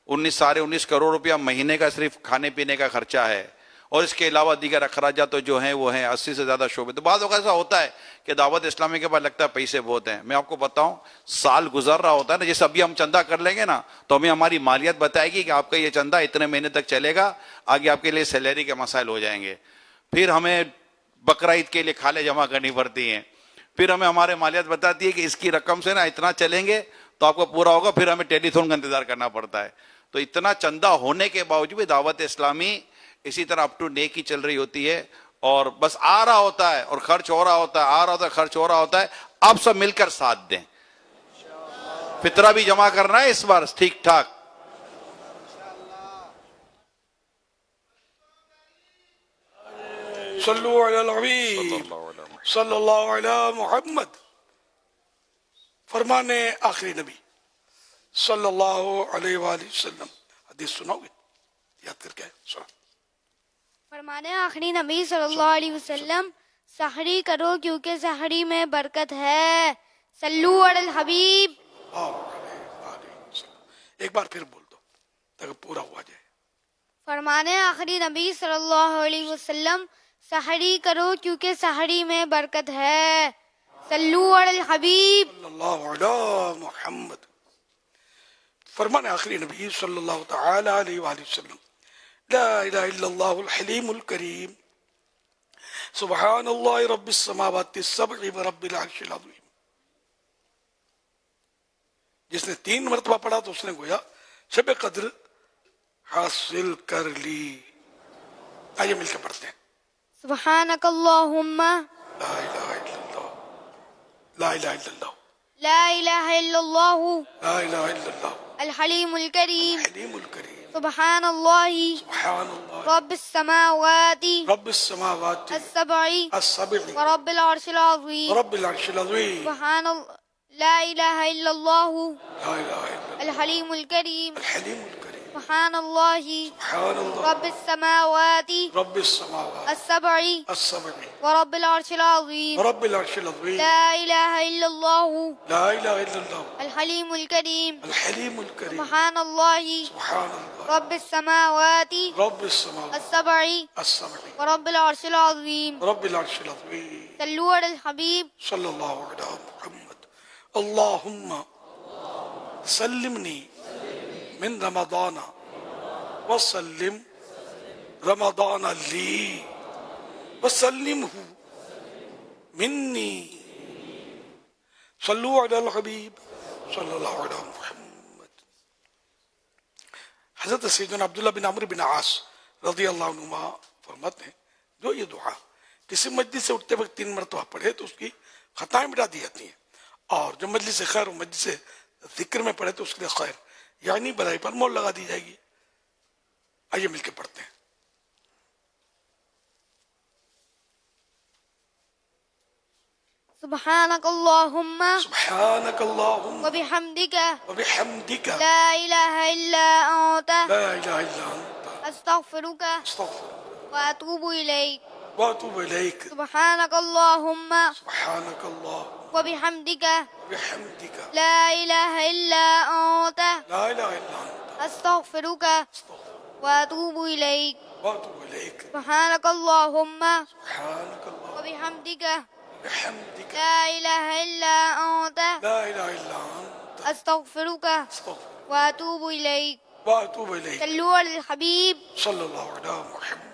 19 کروڑ روپیہ مہینے کا صرف کھانے پینے کا خرچہ ہے, اور اس کے علاوہ دیگر اخراجات جو ہیں وہ ہیں 80 سے زیادہ شعبے. تو بعض اوقات ایسا ہوتا ہے کہ دعوت اسلامی کے پاس لگتا ہے پیسے بہت ہیں. میں آپ کو بتاؤں, سال گزر رہا ہوتا ہے نا, جیسے ابھی ہم چندہ کر لیں گے نا, تو ہمیں ہماری مالیت بتائے گی کہ آپ کا یہ چندہ اتنے مہینے تک چلے گا, آگے آپ کے لیے سیلری کے مسائل ہو جائیں گے. پھر ہمیں بقرعید کے لیے کھالیں جمع کرنی پڑتی ہیں, پھر ہمیں ہمارے مالیت بتاتی ہے کہ اس کی رقم سے نا اتنا چلیں گے تو آپ کو پورا ہوگا, پھر ہمیں ٹیلی تھون کا انتظار کرنا پڑتا ہے. تو اتنا چندہ ہونے کے باوجود بھی دعوت اسلامی اسی طرح اپ ٹو ڈیٹ کی چل رہی ہوتی ہے, اور بس آ رہا ہوتا ہے اور خرچ ہو رہا ہوتا ہے, آ رہا ہوتا ہے خرچ ہو رہا ہوتا ہے. آپ سب مل کر ساتھ دیں, فطرہ بھی جمع کرنا ہے اس بار ٹھیک ٹھاک. صلو علی الحبیب صلی اللہ علی محمد. فرمانے آخری نبی صلی اللہ علیہ وآلہ وسلم. حدیث سناؤ گے یاد کر کے سنا. فرمانے آخری نبی صلی اللہ علیہ وسلم سحری کرو کیونکہ سحری میں برکت ہے. صلو علی الحبیب. ایک بار پھر بول دو تاکہ پورا ہوا جائے. فرمانے آخری نبی صلی اللہ علیہ وسلم سحری کرو کیونکہ سحری میں برکت ہے. صلو علی الحبیب. صلی اللہ علی محمد. فرمان آخری نبی صلی اللہ تعالی علیہ وآلہ وسلم لا الہ الا اللہ الحلیم الکریم سبحان اللہ رب السماوات السبع ورب العرش العظیم. جس نے 3 مرتبہ پڑھا تو اس نے گویا شب قدر حاصل کر لی. آئیے مل کے پڑھتے ہیں. سبحانک اللہم لا الہ الا اللہ لا الہ الا اللہ لا الہ الا اللہ لا الہ الا اللہ الحلیم الکریم. الحلیم الکریم سبحان اللہ سبحان اللہ رب السماوات رب السماوات السبع السبع ورب العرش العظیم. رب العرش العظیم سبحان اللہ لا الہ الا اللہ لا الہ الا اللہ الحلیم الکریم. الحلیم الکریم سبحان اللہ سبحان اللہ رب السماوات رب السماوات السبع السبع ورب العرش العظیم. رب العرش العظیم لا الہ الا اللہ لا الہ الا اللہ الحلیم الکریم. الحلیم الکریم سبحان اللہ سبحان اللہ رب السماوات رب السماوات السبع السبع ورب العرش العظیم. رب العرش العظیم. صلو علی الحبیب. صلی اللہ علی محمد. اللہم سلمنی من رمضان وسلم رمضان لی وسلمہ منی. صلو علی الحبیب صلی اللہ علی محمد. حضرت سیدنا عبداللہ بن عمرو بن عاص رضی اللہ عنہما فرماتے ہیں جو یہ دعا کسی مجلس سے اٹھتے وقت 3 مرتبہ پڑھے تو اس کی خطائیں مٹا دی جاتی ہیں، اور جو مجلس خیر و مجلس ذکر میں پڑھے تو اس کے لیے خیر یعنی برائی پر مول لگا دی جائے گی. آئیے مل کے پڑھتے ہیں. سبحانک اللہم سبحانک اللہم وبحمدک وبحمدک لا الہ الا انت لا الہ الا انت استغفرک استغفرک واتوب الیک. واتوب الیک. سبحانک اللہم سبحانک اللہم وبحمدک وبحمدک لا الہ الا انت لا الہ الا انت استغفرک استغفرک واتوب الیک. واتوب الیک. سبحانک اللہم سبحانک اللہم وبحمدک وبحمدک لا الہ الا انت لا الہ الا انت استغفرک استغفرک واتوب الیک. واتوب الیک. صلو علی الحبیب. صلی اللہ علی محمد.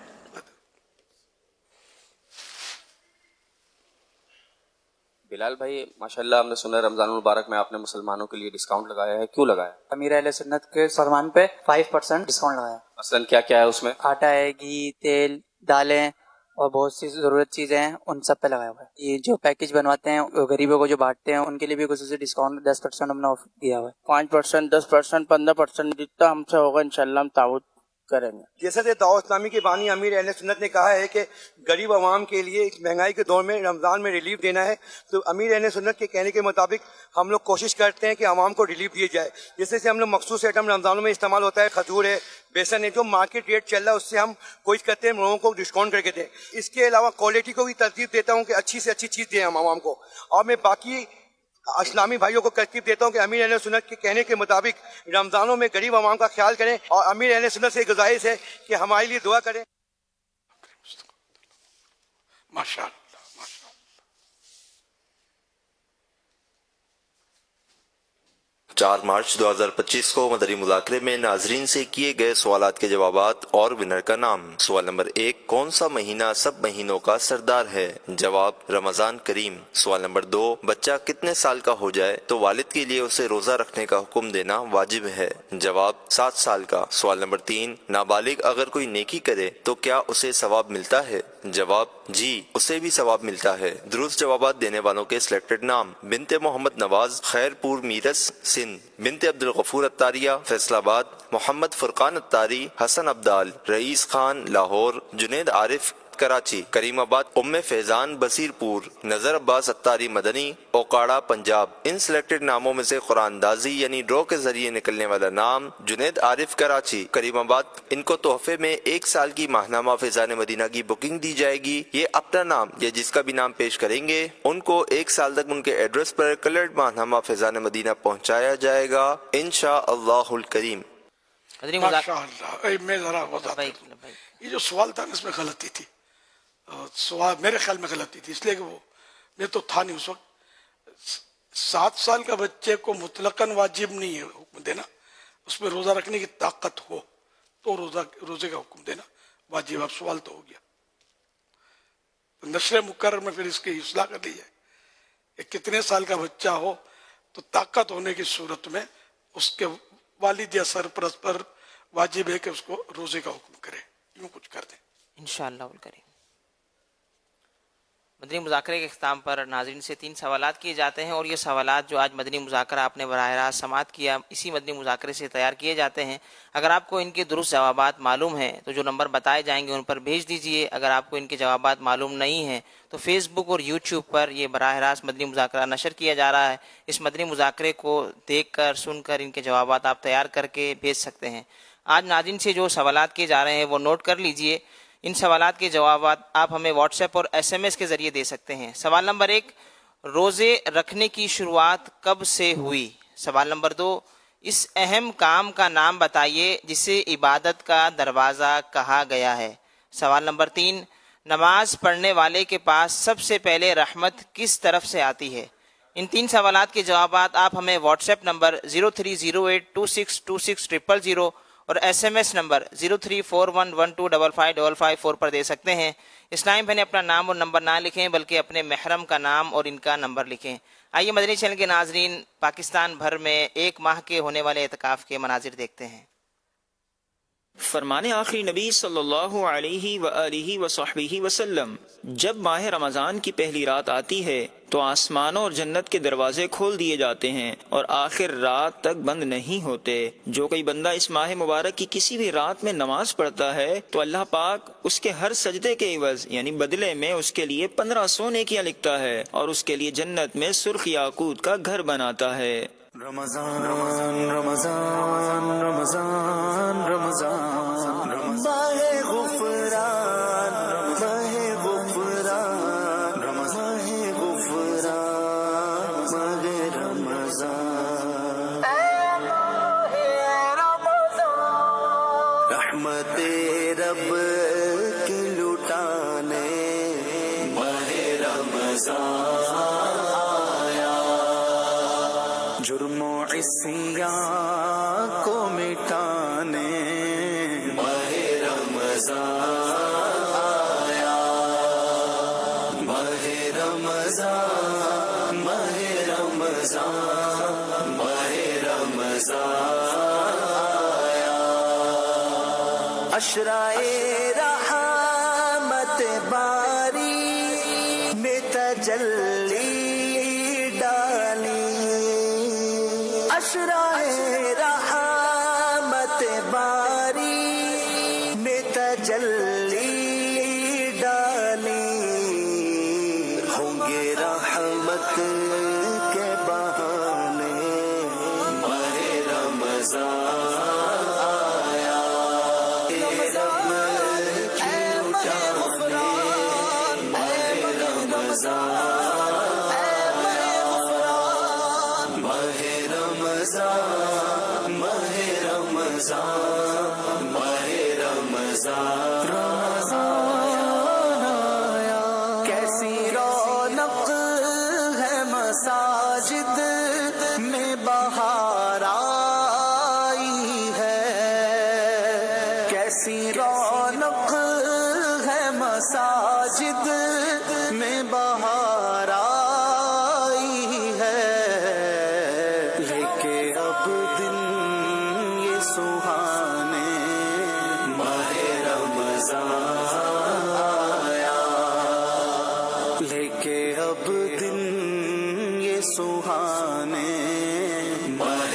بلال بھائی ماشاءاللہ ہم نے سنا رمضان المبارک میں آپ نے مسلمانوں کے لیے ڈسکاؤنٹ لگایا ہے، کیوں لگایا؟ امیر اہل سنت کے فرمان پہ 5% ڈسکاؤنٹ لگایا. مثلا کیا کیا ہے اس میں؟ آٹا ہے، گھی، تیل، دالیں اور بہت سی ضرورت چیزیں ہیں، ان سب پہ لگایا ہوا ہے. یہ جو پیکج بنواتے ہیں غریبوں کو جو بانٹتے ہیں ان کے لیے بھی خصوصی ڈسکاؤنٹ 10% ہم نے آف دیا ہوا ہے. 5%، 10%، 15% جتنا ہم سے ہوگا انشاءاللہ ہم تعاون کریں گے. جیسا کہ دعوت اسلامی کے بانی امیر اہل سنت نے کہا ہے کہ غریب عوام کے لیے اس مہنگائی کے دور میں رمضان میں ریلیف دینا ہے، تو امیر اہل سنت کے کہنے کے مطابق ہم لوگ کوشش کرتے ہیں کہ عوام کو ریلیف دیے جائے. جیسے سے ہم لوگ مخصوص آئٹم رمضانوں میں استعمال ہوتا ہے، کھجور ہے، بیسن ہے، جو مارکیٹ ریٹ چل رہا ہے اس سے ہم کوشش کرتے ہیں لوگوں کو ڈسکاؤنٹ کر کے دیں. اس کے علاوہ کوالٹی کو بھی ترتیب دیتا ہوں کہ اچھی سے اچھی چیز دیں ہم عوام کو. اور میں باقی اسلامی بھائیوں کو ترتیب دیتا ہوں کہ امیر اہل سنت کے کہنے کے مطابق رمضانوں میں غریب عوام کا خیال کریں، اور امیر اہل سنت سے گزارش ہے کہ ہمارے لیے دعا کریں. ماشاء اللہ. 4 مارچ 2025 کو مدری مذاکرے میں ناظرین سے کیے گئے سوالات کے جوابات اور ونر کا نام. سوال نمبر 1، کون سا مہینہ سب مہینوں کا سردار ہے؟ جواب، رمضان کریم. سوال نمبر 2، بچہ کتنے سال کا ہو جائے تو والد کے لیے اسے روزہ رکھنے کا حکم دینا واجب ہے؟ جواب، 7 سال کا. سوال نمبر 3، نابالغ اگر کوئی نیکی کرے تو کیا اسے ثواب ملتا ہے؟ جواب، جی، اسے بھی ثواب ملتا ہے. درست جوابات دینے والوں کے سلیکٹڈ نام: بنت محمد نواز، خیر پور میرس، سندھ. سندھ بنت عبد الغفور اتاریہ فیصل آباد، محمد فرقان اتاری، حسن عبدال، رئیس خان لاہور، جنید عارف کراچی، کریم آباد ام فیضان بصیر پور، نظر عباس اتاری مدنی اوکاڑا پنجاب۔ ان سلیکٹڈ ناموں میں سے قرآن اندازی یعنی ڈرا کے ذریعے نکلنے والا نام جنید عارف کراچی کریم آباد، ان کو تحفے میں 1 سال کی ماہنامہ فیضان مدینہ کی بکنگ دی جائے گی۔ یہ اپنا نام یا جس کا بھی نام پیش کریں گے ان کو 1 سال تک ان کے ایڈریس پر کلرڈ ماہنامہ فیضان مدینہ پہنچایا جائے گا انشاءاللہ الکریم۔ ماشاء اللہ۔ میں ذرا وضاحت کر دوں، یہ جو سوال تھا اس میں غلطی تھی، سوال میرے خیال میں غلطی تھی، اس لیے کہ وہ میں تو تھا نہیں اس وقت۔ 7 سال کا بچے کو مطلقاً واجب نہیں ہے حکم دینا، اس میں روزہ رکھنے کی طاقت ہو تو روزے کا حکم دینا واجب۔ اب سوال تو ہو گیا، نشر مقرر میں پھر اس کی اصلاح کر لی جائے کہ کتنے سال کا بچہ ہو تو طاقت ہونے کی صورت میں اس کے والد یا سرپرست پر واجب ہے کہ اس کو روزے کا حکم کرے، یوں کچھ کر دیں انشاءاللہ الکریم۔ مدنی مذاکرے کے اختتام پر ناظرین سے 3 سوالات کیے جاتے ہیں، اور یہ سوالات جو آج مدنی مذاکرہ آپ نے براہ راست سماعت کیا اسی مدنی مذاکرے سے تیار کیے جاتے ہیں۔ اگر آپ کو ان کے درست جوابات معلوم ہیں تو جو نمبر بتائے جائیں گے ان پر بھیج دیجئے۔ اگر آپ کو ان کے جوابات معلوم نہیں ہیں تو فیس بک اور یوٹیوب پر یہ براہ راست مدنی مذاکرہ نشر کیا جا رہا ہے، اس مدنی مذاکرے کو دیکھ کر سن کر ان کے جوابات آپ تیار کر کے بھیج سکتے ہیں۔ آج ناظرین سے جو سوالات کیے جا رہے ہیں وہ نوٹ کر لیجئے۔ ان سوالات کے جوابات آپ ہمیں واٹس ایپ اور SMS کے ذریعے دے سکتے ہیں۔ سوال نمبر 1، روزے رکھنے کی شروعات کب سے ہوئی؟ سوال نمبر 2، اس اہم کام کا نام بتائیے جسے عبادت کا دروازہ کہا گیا ہے۔ سوال نمبر 3، نماز پڑھنے والے کے پاس سب سے پہلے رحمت کس طرف سے آتی ہے؟ ان 3 سوالات کے جوابات آپ ہمیں واٹس ایپ نمبر 030826260000 اور SMS نمبر 0341125555 پر دے سکتے ہیں۔ اسلامی بہنیں اپنا نام اور نمبر نہ لکھیں بلکہ اپنے محرم کا نام اور ان کا نمبر لکھیں۔ آئیے مدنی چینل کے ناظرین پاکستان بھر میں 1 ماہ کے ہونے والے اعتکاف کے مناظر دیکھتے ہیں۔ فرمان آخری نبی صلی اللہ علیہ وآلہ وصحبہ وسلم، جب ماہ رمضان کی پہلی رات آتی ہے تو آسمانوں اور جنت کے دروازے کھول دیے جاتے ہیں اور آخر رات تک بند نہیں ہوتے۔ جو کوئی بندہ اس ماہ مبارک کی کسی بھی رات میں نماز پڑھتا ہے تو اللہ پاک اس کے ہر سجدے کے عوض یعنی بدلے میں اس کے لیے 1500 نیکیاں لکھتا ہے اور اس کے لیے جنت میں سرخ یاقوت کا گھر بناتا ہے۔ رمضان رمضان رمضان رمضان ماہ غفران ماہ غفران ماہ غفران ماہ رمضان رحمت رب کی لٹانے ماہ رمضان جرم و عصیان کو مٹانے ماہ رمضان آیا ماہ رمضان ماہ رمضان ماہ رمضان آیا اشرائے رحمت باری میں تجلی اشرائے رحمت باری میں تجلی ڈالی ہوں گے رحمت کے بہانے ماہ رمضان آیا اے رب کی لٹانے ماہ رمضان ماہ رمضان ماہ رمضان رمضان آیا کیسی رونق ہے مساجد میں بہار آئی ہے کیسی رونق ہے مساجد میں بہار آئی ہے سہانے ماہ رمضان آیا لے کے اب دن یہ سہانے ماہ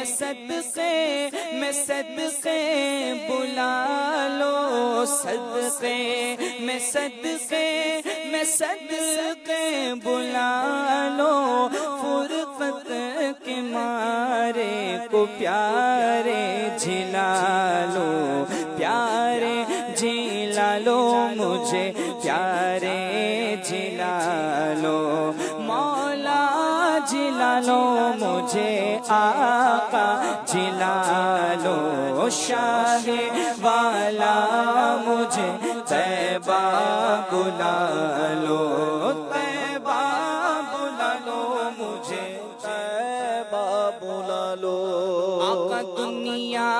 میں صدقے بلا لو، صدقے میں صدقے بلا لو، فرقت کے مارے کو پیارے جھلا لو، پیارے جھلا لو مجھے، پیارے جھلا لو مولا، جھلا لو مجھے آقا، جھلا لو شاہ والا مجھے، طیبہ بلا لو، طیبہ بلا لو مجھے، طیبہ بلا لو آقا۔ دنیا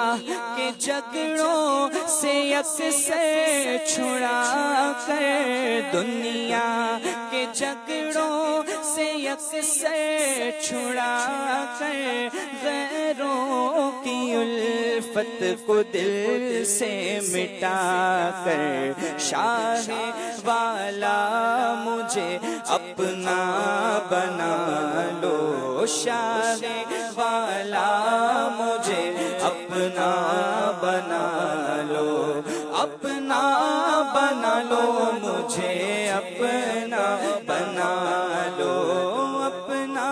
کے جھگڑوں سے یکسر چھڑا کر، دنیا کے جھگڑوں سے یکسر چھڑا کر، غیروں کی الفت کو دل سے مٹا کر، شاہ والا مجھے اپنا بنا لو، شاہ والا مجھے اپنا بنا لو، اپنا بنا لو مجھے، اپنا بنا لو، اپنا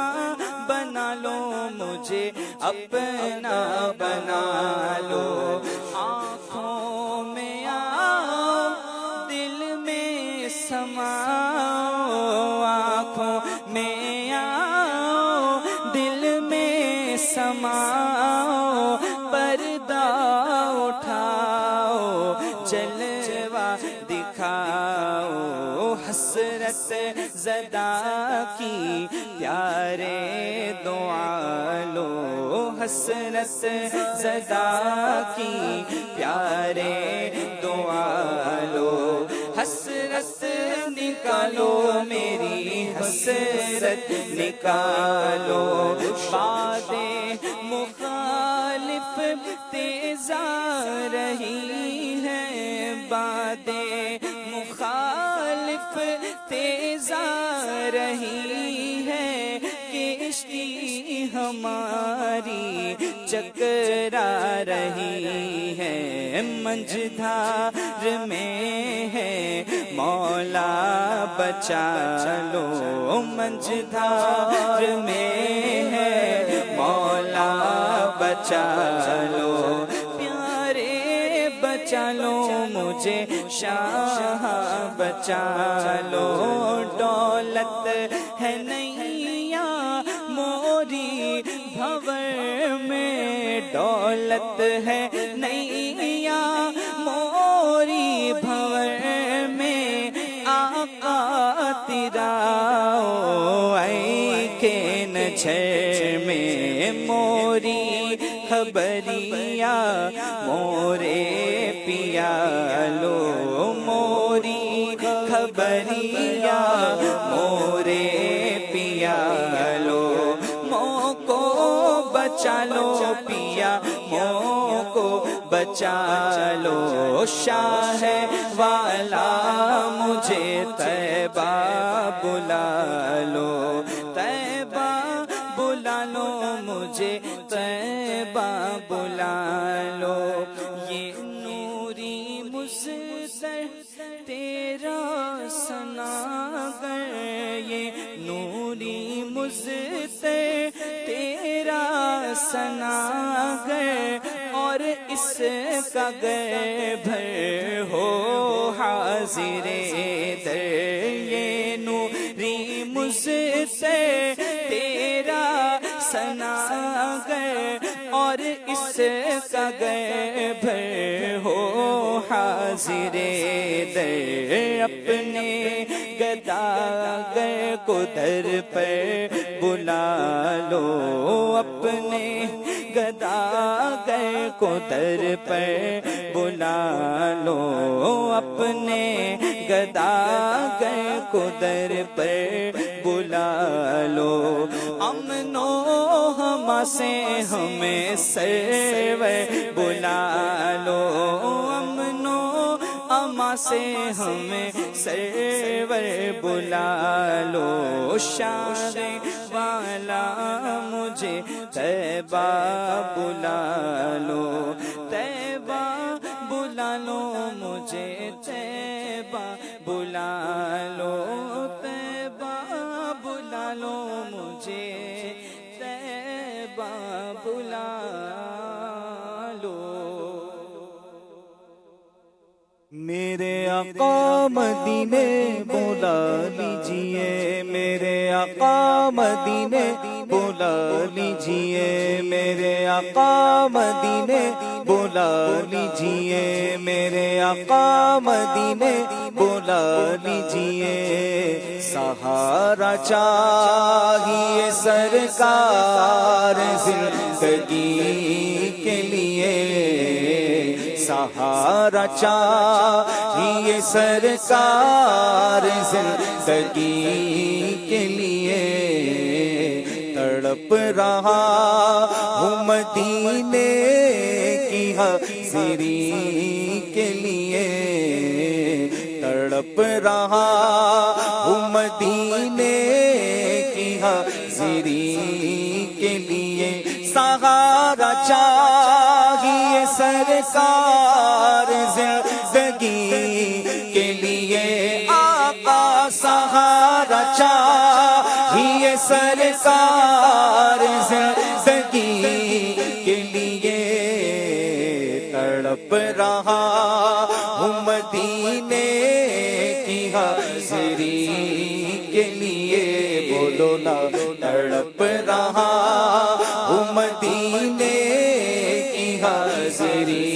بنا لو مجھے، اپنا بنا لو، آنکھوں میں آؤ دل میں سماؤ، آنکھوں میں آؤ دل میں سماؤ، پردہ اٹھاؤ جلوہ دکھاؤ، حسرت زدہ کی پیارے دعا لو، حسرت زدہ کی پیارے دعا لو، حسرت نکالو میری، حسرت نکالو، باد مخالف تیز آ رہی ہے، باد مخالف تیز آ رہی ہے، کشتی ہماری چکرا رہی ہے، منجھدار میں ہے مولا بچا لو، منجھدار میں ہے مولا بچا لو، پیارے بچا لو مجھے، شاہ بچا لو، دولت ہے نیا موری بھور میں، دولت ہے نیا موری بھور میں، آقا تیرا اے کے نجھر میں، موری خبریا مورے پیا لو، موری خبریا مورے پیا لو، مو کو بچا لو پیا، مو کو بچا لو، شاہ والا مجھے طیبہ بلا لو، طیبہ بلا لو مجھے، طیبہ بلا لو، یہ نوری مصدر تیرا ثناگر، یہ نوری مصدر تیرا ثناگر، اور اس کا گر بھر ہو حاضر در، یہ نوری مصدر تیرا ثناگر، اور اس کا گر بھر ہو حاضر در، اپنے گداگر کو در پر بلا لو، اپنے گداگر کو در پر بلا لو، اپنے گداگر کو در پر بلا لو، امن و ہما سے ہمیں سرور بلا لو، امن و اما سے ہمیں سرور بلا لو، شاہ والا مجھے طیبہ بلا لو، طیبہ بلا لو مجھے، طیبہ بلا لو، طیبہ بلا لو مجھے، طیبہ بلا لو۔ میرے آقا مدینے بلا لیجئے، میرے آقا مدینے بلا لیجئے، میرے آقا مدینے بلا لیجئے، میرے آقا مدینے بلا لیجئے۔ سہارا چاہیے سرکار زندگی کے لیے، سہارا چاہیے سرکار زندگی کے لیے۔ تڑپ رہا ہوں مدینے کی حاضری کے لیے، تڑپ رہا ہوں مدینے کی حاضری کے لیے۔ سہارا چاہیے سرکار زندگی کے لیے، آقا سہارا چاہیے سرکار زندگی کے لیے۔ تڑپ رہا ہوں مدینے کی حاضری کے لیے، بولو نا تڑپ رہا ہوں مدینے کی حاضری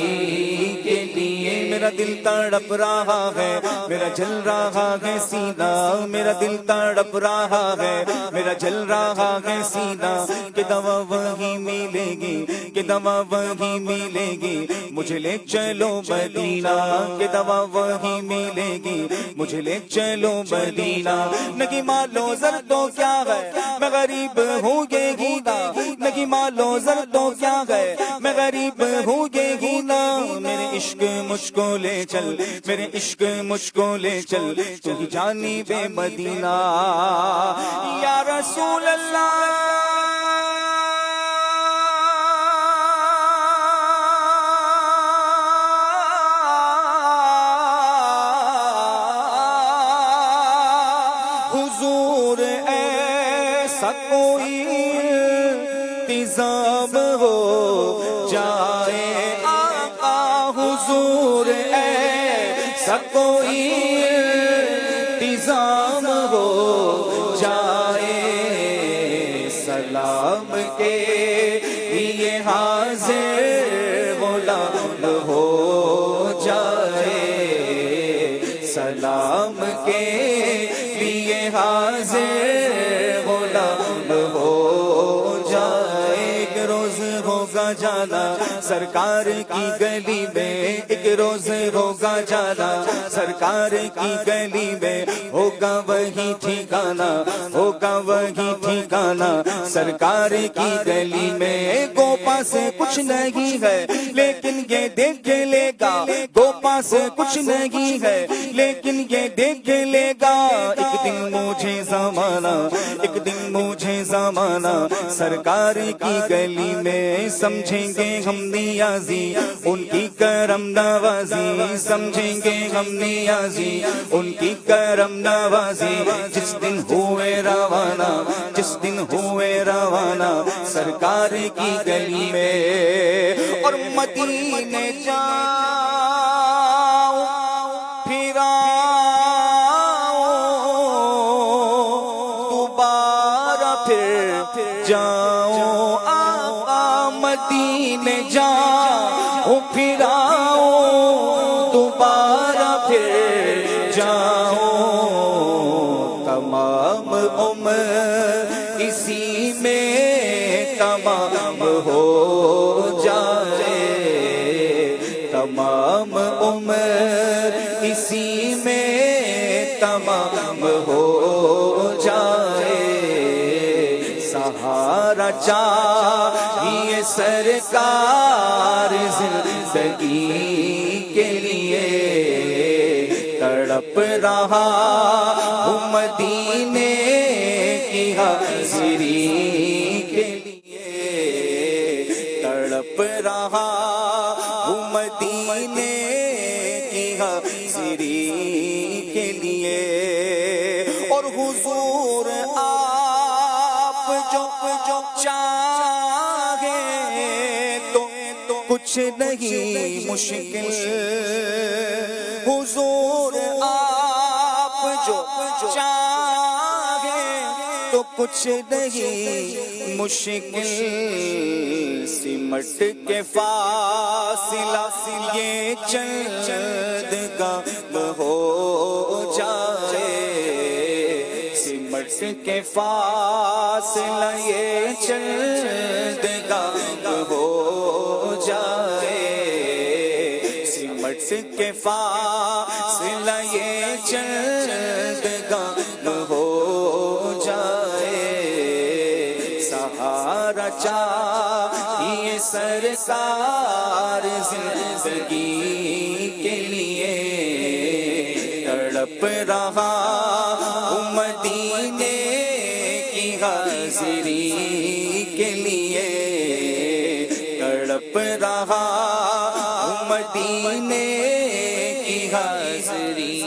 کے لیے۔ میرا دل تڑپ رہا ہے، میرا جل رہا ہے سینہ، میرا دل تڑپ رہا ہے، میرا جل رہا ہے سینہ، کہ دوا وہی ملے گی، کہ دوا وہی ملے گی، مجھے لے چلو مدینہ، کہ دوا وہی ملے گی، مجھے لے چلو مدینہ۔ نہیں مالو زر تو کیا ہے، میں غریب ہوں یہ ہی نا، نہیں مالو زر تو کیا ہے، میں غریب ہوں یہ ہی نا۔ میرے عشق مجھ کو لے چل، میرے عشق مجھ کو لے چل، تو ہی جانب مدینہ۔ یا رسول اللہ حضور ایسا کوئی انتظام ہو جائے، آقا حضور ایسا کوئی انتظام ہو جائے، سلام کے لیے حاضر غلام ہو جائے، سلام کے لیے حاضر غلام ہو جائے۔ ایک روز ہوگا جانا سرکار کی گلی میں، ایک روز ہوگا جانا سرکار کی گلی میں، ہوگا وہی ٹھکانا، ہوگا وہی ٹھکانا سرکار کی گلی میں۔ گوپا سے کچھ نہیں ہے لیکن یہ دیکھ لے گا، گوپا سے کچھ نہیں ہے لیکن یہ دیکھ لے گا، ایک دن مجھے زمانہ، ایک دن مجھے زمانہ سرکار کی گلی میں۔ سمجھیں گے ہم نیازی ان کی کرم نوازی، سمجھیں گے ہم نیازی ان کی کرم نوازی، جس دن ہوئے روانہ، جس دن ہوئے روانہ سرکار کی گلی میں۔ اور مدینے جاؤ پھر دوبارہ پھر جاؤ، آقا مدینے جاؤ پھر آؤ، دوبارہ پھر جاؤ، تمام عمر اسی میں تمام ہو جائے، تمام عمر اسی میں تمام ہو جائے۔ سہارا چاہیے سرکار زندگی کے لیے، تڑپ رہا ہوں مدینے کی حاضری کے لیے، تڑپ رہا ہوں مدینے کی حاضری کے لیے، اور حضور آپ جو چاہے تو کچھ نہیں مشکل، حضور آپ جو چاہے تو کچھ نہیں مشکل، سمٹ کے فاصلہ یہ چند گام ہو جائے، سمٹ کے فاصلہ یہ چند گام ہو جائے، سمٹ کے فاصلہ یہ چند گام ہو جائے، سہارا چاہیے سرکار زندگی کے لیے، تڑپ رہا ہوں مدینے کی حاضری کے لیے، تڑپ رہا ہوں مدینے کی حاضری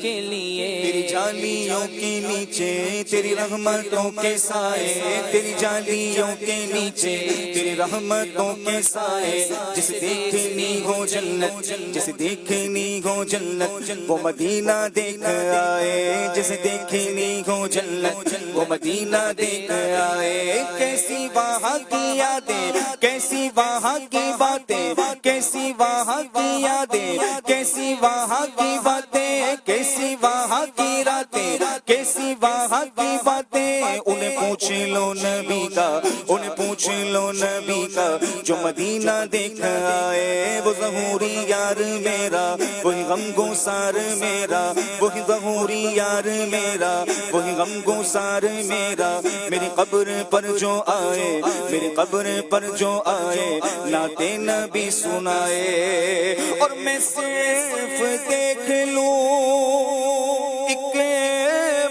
کے لیے، تیری جالیوں کے نیچے تیری رحمتوں کے سائے، تیری جالیوں کے نیچے تیری رحمتوں کے سائے، جسے دیکھنی ہو جنت، جسے دیکھنی ہو جنت وہ مدینہ دیکھ آئے، جسے دیکھنی ہو جنت وہ مدینہ دیکھ آئے، کیسی وہاں کی یادیں، کیسی وہاں کی باتیں، کیسی وہاں کی یادیں، کیسی وہاں کی باتیں، کیسی وہاں کی راتیں، کیسی وہاں کی باتیں، انہیں پوچھ لو نبی کا، انہیں پوچھ لو نبی کا جو مدینہ دیکھ آئے، وہ ظہوری یار میرا، وہی غم گسار میرا، وہی ظہوری یار میرا، وہی غم گسار میرا، میری قبر پر جو آئے، میری قبر پر جو آئے، نعت نبی سنائے، اور میں صرف دیکھ لوں ایک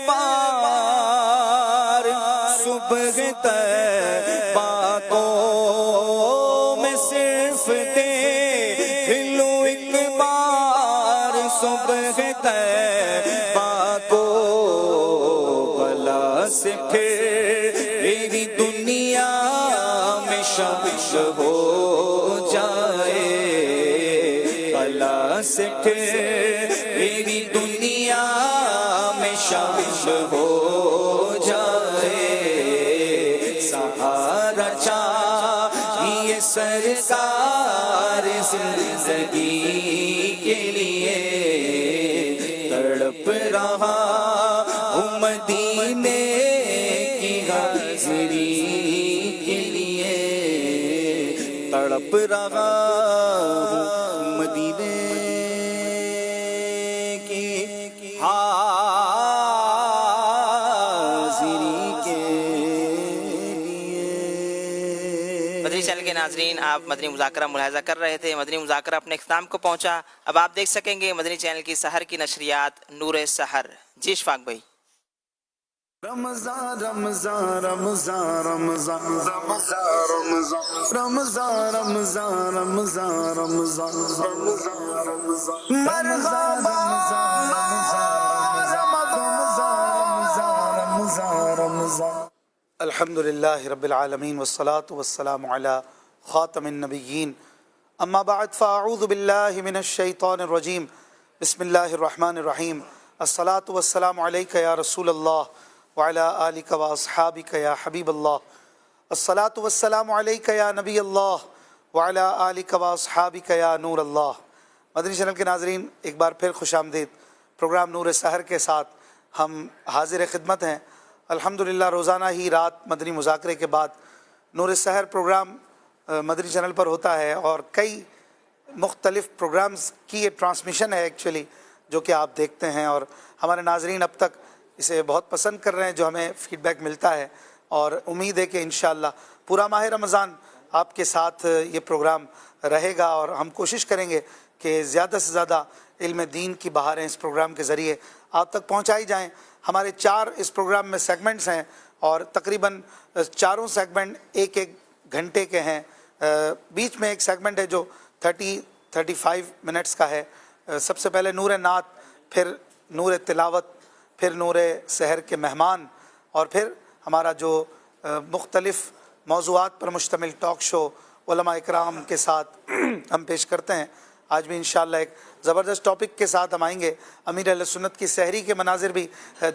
بار صبح طیبہ کو، میں صرف دیکھ لوں ایک بار صبح طیبہ کو، بلا سے پھر میری دنیا میں شمس ہو جائے، بلا سے پھر میری دنیا میں شمس ہو جائے، سہارا چاہیے سرکار زندگی کے لیے، تڑپ رہا ہوں مدینے کی حاضری کے لیے، تڑپ رہا ہوں مدینے کی حاضری کے لیے۔ مدنی چینل کے ناظرین، آپ مدنی مذاکرہ ملاحظہ کر رہے تھے، مدنی مذاکرہ اپنے اختتام کو پہنچا، اب آپ دیکھ سکیں گے مدنی چینل کی سحر کی نشریات نور سحر۔ جی اشفاق بھائی۔ رمضان رمضان رمضان رمضان رمضان رمضان رمضان رمضان رمضان مرحبا رمضان۔ الحمد للہ رب العالمین والصلاة والسلام علی خاتم النبیین، اما بعد فاعوذ باللہ من الشیطان الرجیم، بسم اللہ الرحمن الرحیم، الصلاة والسلام علیک یا رسول اللہ وعلی آلک و اصحابک یا حبیب اللہ، الصلاة والسلام علیک یا نبی اللہ وعلی آلک و اصحابک یا نور اللہ۔ مدنی چینل کے ناظرین، ایک بار پھر خوش آمدید۔ پروگرام نور سحر کے ساتھ ہم حاضر خدمت ہیں۔ الحمدللہ روزانہ ہی رات مدنی مذاکرے کے بعد نور سحر پروگرام مدنی چینل پر ہوتا ہے، اور کئی مختلف پروگرامز کی یہ ٹرانسمیشن ہے ایکچولی، جو کہ آپ دیکھتے ہیں، اور ہمارے ناظرین اب تک اسے بہت پسند کر رہے ہیں، جو ہمیں فیڈ بیک ملتا ہے، اور امید ہے کہ انشاءاللہ پورا ماہ رمضان آپ کے ساتھ یہ پروگرام رہے گا، اور ہم کوشش کریں گے کہ زیادہ سے زیادہ علم دین کی بہاریں اس پروگرام کے ذریعے آپ تک پہنچائی جائیں. ہمارے 4 اس پروگرام میں سیگمنٹس ہیں اور تقریباً چاروں سیگمنٹ ایک گھنٹے کے ہیں. بیچ میں ایک سیگمنٹ ہے جو 35 منٹس کا ہے. سب سے پہلے نور نعت، پھر نور تلاوت، پھر نور سحر کے مہمان، اور پھر ہمارا جو مختلف موضوعات پر مشتمل ٹاک شو علماء اکرام کے ساتھ ہم پیش کرتے ہیں. آج بھی انشاءاللہ ایک زبردست ٹاپک کے ساتھ ہم آئیں گے. امیر اہل سنت کی سحری کے مناظر بھی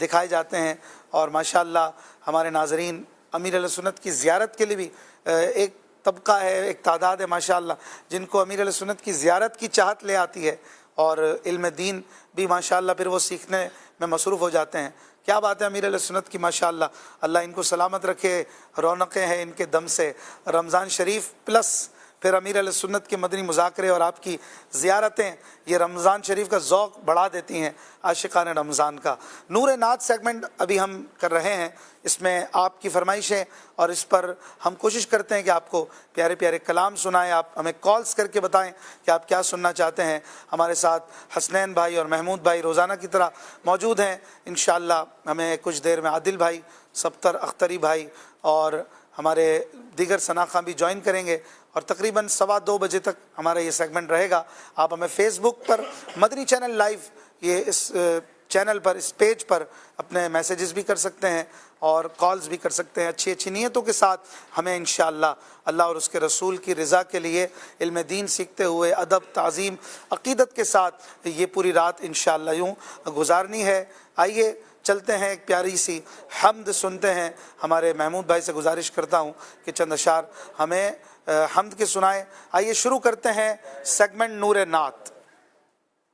دکھائے جاتے ہیں، اور ماشاءاللہ ہمارے ناظرین امیر اہل سنت کی زیارت کے لیے بھی ایک طبقہ ہے، ایک تعداد ہے ماشاءاللہ جن کو امیر اہل سنت کی زیارت کی چاہت لے آتی ہے، اور علم دین بھی ماشاءاللہ پھر وہ سیکھنے میں مصروف ہو جاتے ہیں. کیا بات ہے امیر اہل سنت کی، ماشاءاللہ اللہ ان کو سلامت رکھے. رونقیں ہیں ان کے دم سے. رمضان شریف پلس پھر امیر اہل سنت کے مدنی مذاکرے اور آپ کی زیارتیں یہ رمضان شریف کا ذوق بڑھا دیتی ہیں عاشقان رمضان کا. نور نعت سیگمنٹ ابھی ہم کر رہے ہیں، اس میں آپ کی فرمائشیں، اور اس پر ہم کوشش کرتے ہیں کہ آپ کو پیارے پیارے کلام سنائیں. آپ ہمیں کالز کر کے بتائیں کہ آپ کیا سننا چاہتے ہیں. ہمارے ساتھ حسنین بھائی اور محمود بھائی روزانہ کی طرح موجود ہیں. انشاءاللہ ہمیں کچھ دیر میں عادل بھائی، سبتر اختری بھائی اور ہمارے دیگر ثناء بھی جوائن کریں گے، اور تقریباً 2:15 بجے تک ہمارا یہ سیگمنٹ رہے گا. آپ ہمیں فیس بک پر مدنی چینل لائیو، یہ اس چینل پر، اس پیج پر اپنے میسیجز بھی کر سکتے ہیں اور کالز بھی کر سکتے ہیں. اچھی نیتوں کے ساتھ ہمیں انشاءاللہ اللہ اور اس کے رسول کی رضا کے لیے علم دین سیکھتے ہوئے ادب، تعظیم، عقیدت کے ساتھ یہ پوری رات انشاءاللہ یوں گزارنی ہے. آئیے چلتے ہیں، ایک پیاری سی حمد سنتے ہیں. ہمارے محمود بھائی سے گزارش کرتا ہوں کہ چند اشعار ہمیں حمد کے سنائیں. آئیے شروع کرتے ہیں سیگمنٹ نور نعت.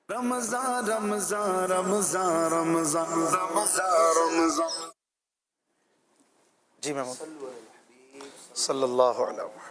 رمضان رمضان رمضان رمضان رمضان رمضان. جی محمود صلی اللہ علیہ وسلم.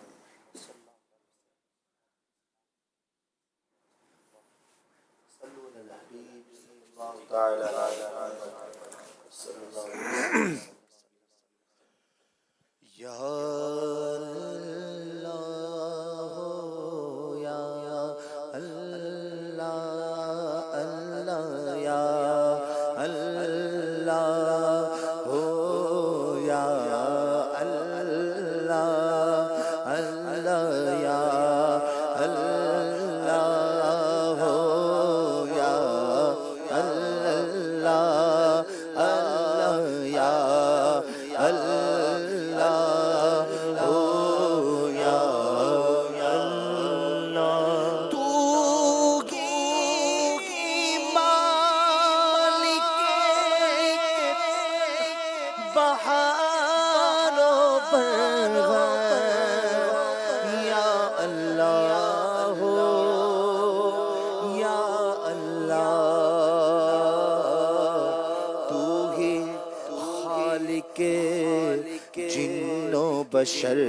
بشر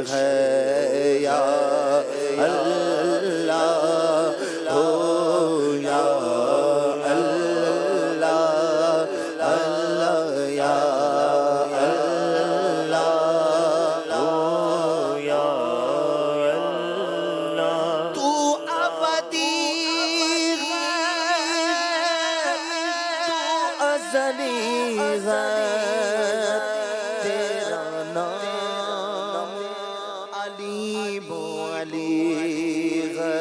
ہے یا اللہ ہو یا اللہ اللہ یا اللہ ہو یا اللہ. تو ابدی ہے، تو ازلی ہے، تیرا نام علیم و علی ہے،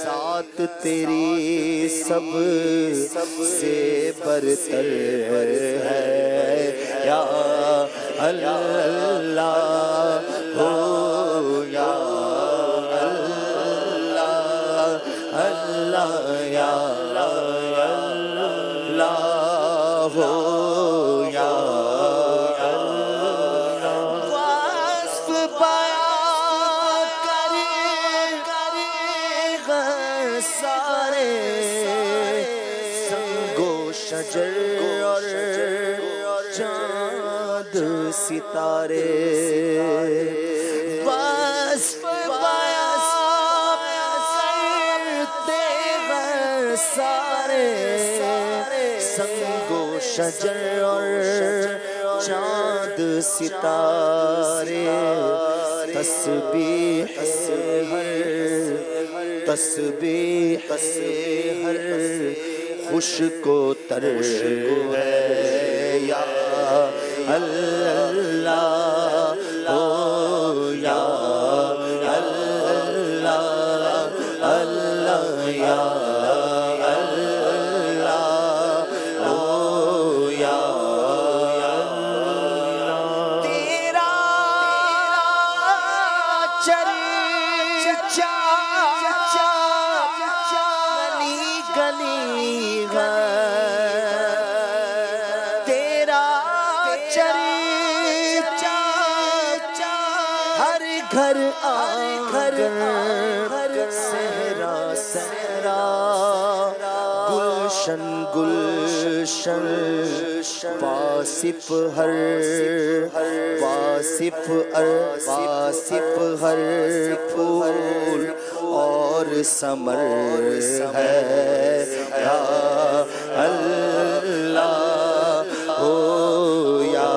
ذات تیری سب سے برتر ہے یا اللہ ہو یا اللہ اللہ یا ہو یا وصف بیان کرے سارے سنگو شجر اور چاند ستارے. وصف بیان کرتے شجر اور چاند ستارے تسبیح ہر خشک و تر ہے یا اللہ او یا اللہ اللہ یا گلشن واصف ہر پھول اور ثمر ہے یا اللہ او یا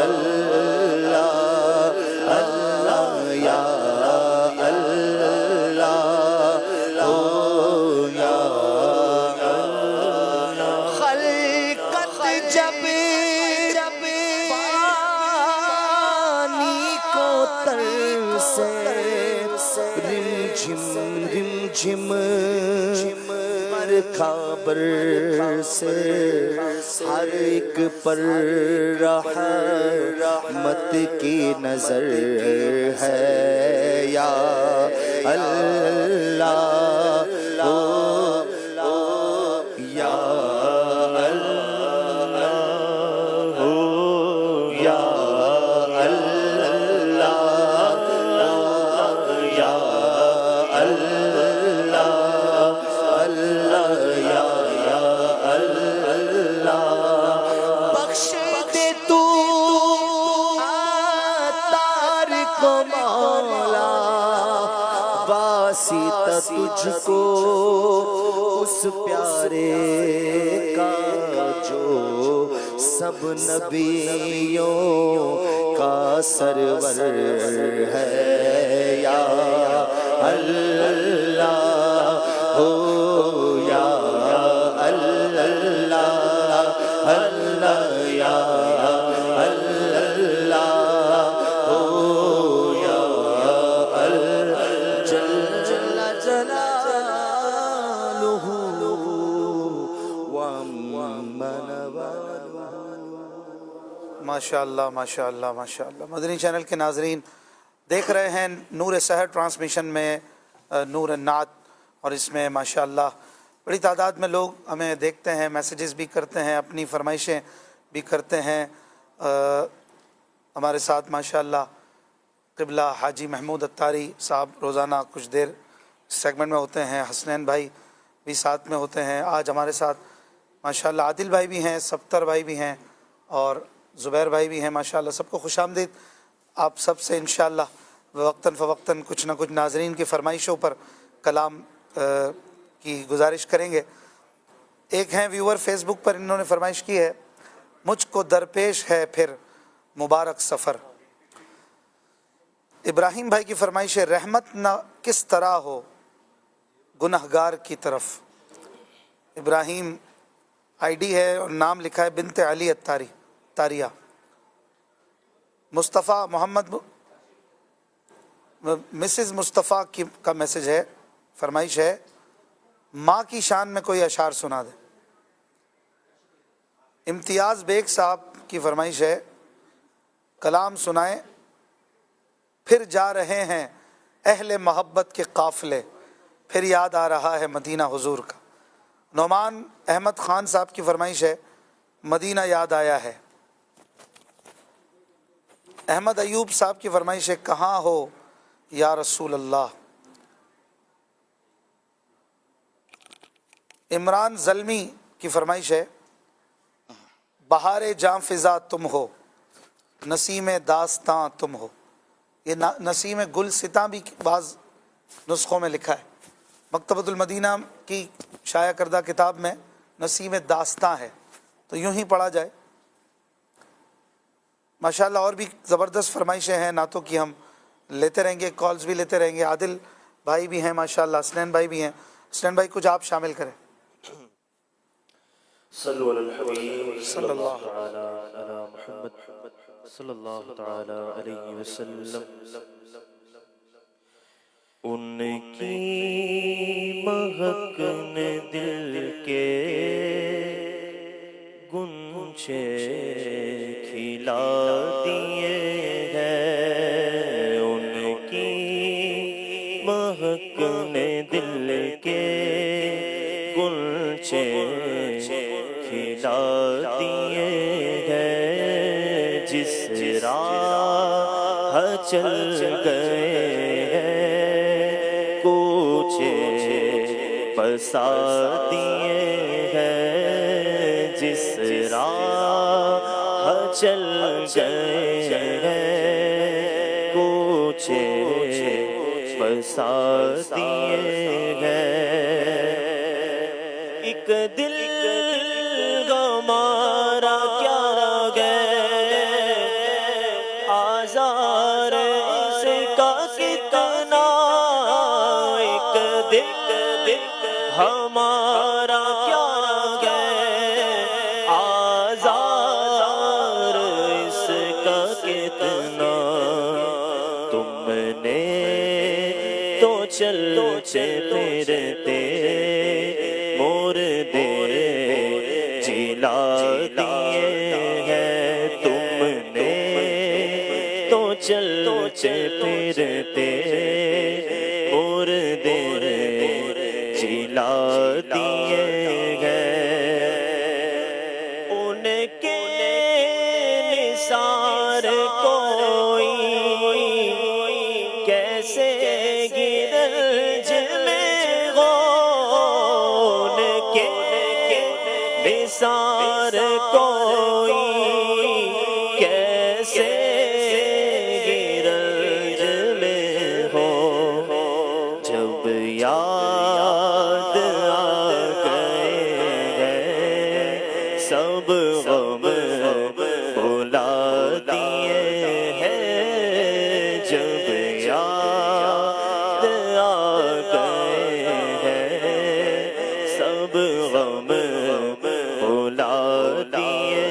اللہ اللہ یا خابر سے ہر ایک پر رحمت کی نظر ہے یا اللہ یا اللہ یا تجھ کو اس پیارے کا جو سب نبیوں کا سرور ہے یا اللہ ہو یا اللہ اللہ یا اللہ ہو یا ماشاءاللہ ماشاءاللہ ماشاءاللہ۔ مدنی چینل کے ناظرین دیکھ رہے ہیں نور سحر ٹرانسمیشن میں نور نعت، اور اس میں ماشاءاللہ بڑی تعداد میں لوگ ہمیں دیکھتے ہیں، میسیجز بھی کرتے ہیں، اپنی فرمائشیں بھی کرتے ہیں۔ ہمارے ساتھ ماشاءاللہ قبلہ حاجی محمود اتاری صاحب روزانہ کچھ دیر سیگمنٹ میں ہوتے ہیں، حسنین بھائی بھی ساتھ میں ہوتے ہیں، آج ہمارے ساتھ ماشاءاللہ عادل بھائی بھی ہیں، سبتر بھائی بھی ہیں اور زبیر بھائی بھی ہیں، ماشاءاللہ سب کو خوش آمدید۔ آپ سب سے انشاءاللہ وقتاً فوقتاً کچھ نہ کچھ ناظرین کی فرمائشوں پر کلام کی گزارش کریں گے۔ ایک ہیں ویور فیس بک پر، انہوں نے فرمائش کی ہے، مجھ کو درپیش ہے پھر مبارک سفر۔ ابراہیم بھائی کی فرمائش ہے، رحمت نہ کس طرح ہو گنہگار کی طرف۔ ابراہیم آئی ڈی ہے اور نام لکھا ہے بنت علی اتاری تاریہ۔ مصطفیٰ محمد مسز مصطفیٰ کا میسج ہے، فرمائش ہے ماں کی شان میں کوئی اشعار سنا دے۔ امتیاز بیگ صاحب کی فرمائش ہے، کلام سنائیں، پھر جا رہے ہیں اہل محبت کے قافلے، پھر یاد آ رہا ہے مدینہ حضور کا۔ نعمان احمد خان صاحب کی فرمائش ہے، مدینہ یاد آیا ہے۔ احمد ایوب صاحب کی فرمائش ہے، کہاں ہو یا رسول اللہ۔ عمران زلمی کی فرمائش ہے، بہار جاں فضا تم ہو، نسیم داستاں تم ہو۔ یہ نسیم گل ستاں بھی بعض نسخوں میں لکھا ہے، مکتبۃ المدینہ کی شائع کردہ کتاب میں نسیم داستاں ہے، تو یوں ہی پڑھا جائے. ماشاءاللہ اور بھی زبردست فرمائشیں ہیں نعتوں کی، ہم لیتے رہیں گے، کالز بھی لیتے رہیں گے. عادل بھائی بھی ہیں ماشاءاللہ، حسنین بھائی بھی ہیں. حسنین بھائی کچھ آپ شامل کریں. صلو علی الحبیب صلی اللہ تعالی علی محمد صلی اللہ تعالی علیہ وسلم. ان کی مہک نے دل کے گنچے کھلا دیے ہیں. ان کی مہک نے دل کے گنچے کھلا دیے ہیں. جس راہ چل گئے ہیں کوچے بسا دیے ہیں. جس راہ چل گئے ہیں کوچے بسا دیے ہیں. ایک دل ہمارا کیا گئے آزار اس کا کتنا. ایک دل ہمارا کیا گئے آزار اس کا کتنا. تم نے تو چلتے پھرتے مردے جلا دیے ہیں. تم نے تو چلتے پھرتے مردے جلا دیے ہیں. ان کے نثار کوئی کیسے گرج میں ہو. ان کے نثار کوئی کیسے گرج میں ہو. جب یاد آ گئے ہیں سب غم بھلا دیے ہیں. جب یاد آ گئے ہیں سب غم بھلا دیے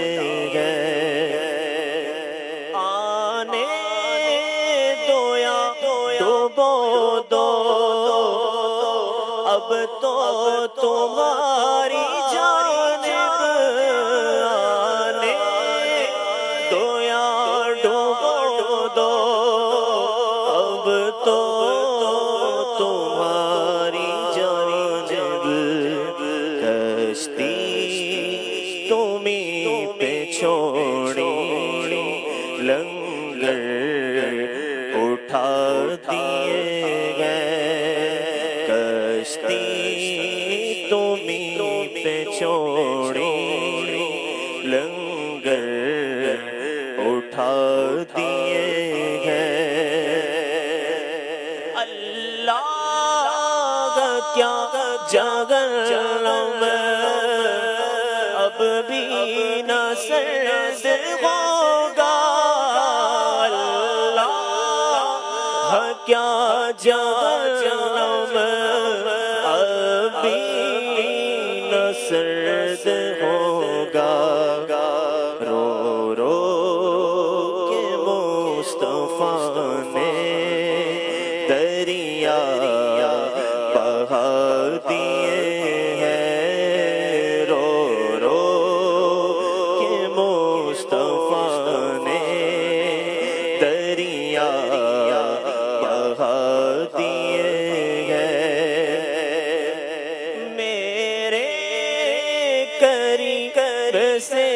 ہیں. آنے دو یا ڈوبو دو اب تو تمہاری جانب. آنے دو یا ڈوبو دو اب تو تمہاری جانب. کشتی تمہیں پہ چھوڑی لنگر اٹھا دیے گئے. کشتی تمہیں پہ چھوڑی لنگر اٹھا دیے گئے. اللہ کیا جہنم اب بھی نہ سرد ہوگا. اللہ کیا جہنم اب بھی نہ سرد ہوگا. رو رو کے مصطفیٰ نے دریا بہا دیے ہیں. رو رو کے مصطفیٰ نے دریا بہا دیے ہیں. میرے قریب سے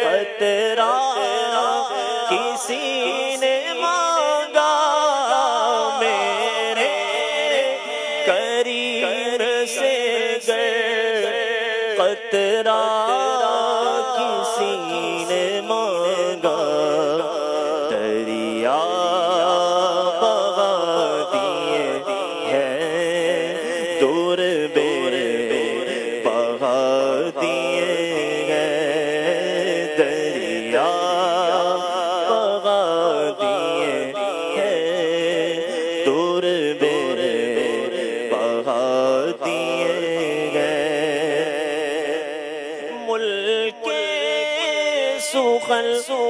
قطرہ کسی نے مانگا. میرے قریب سے قطرہ کسی نے مانگا. دریا بہا دیے ہیں دور بے بہا دیے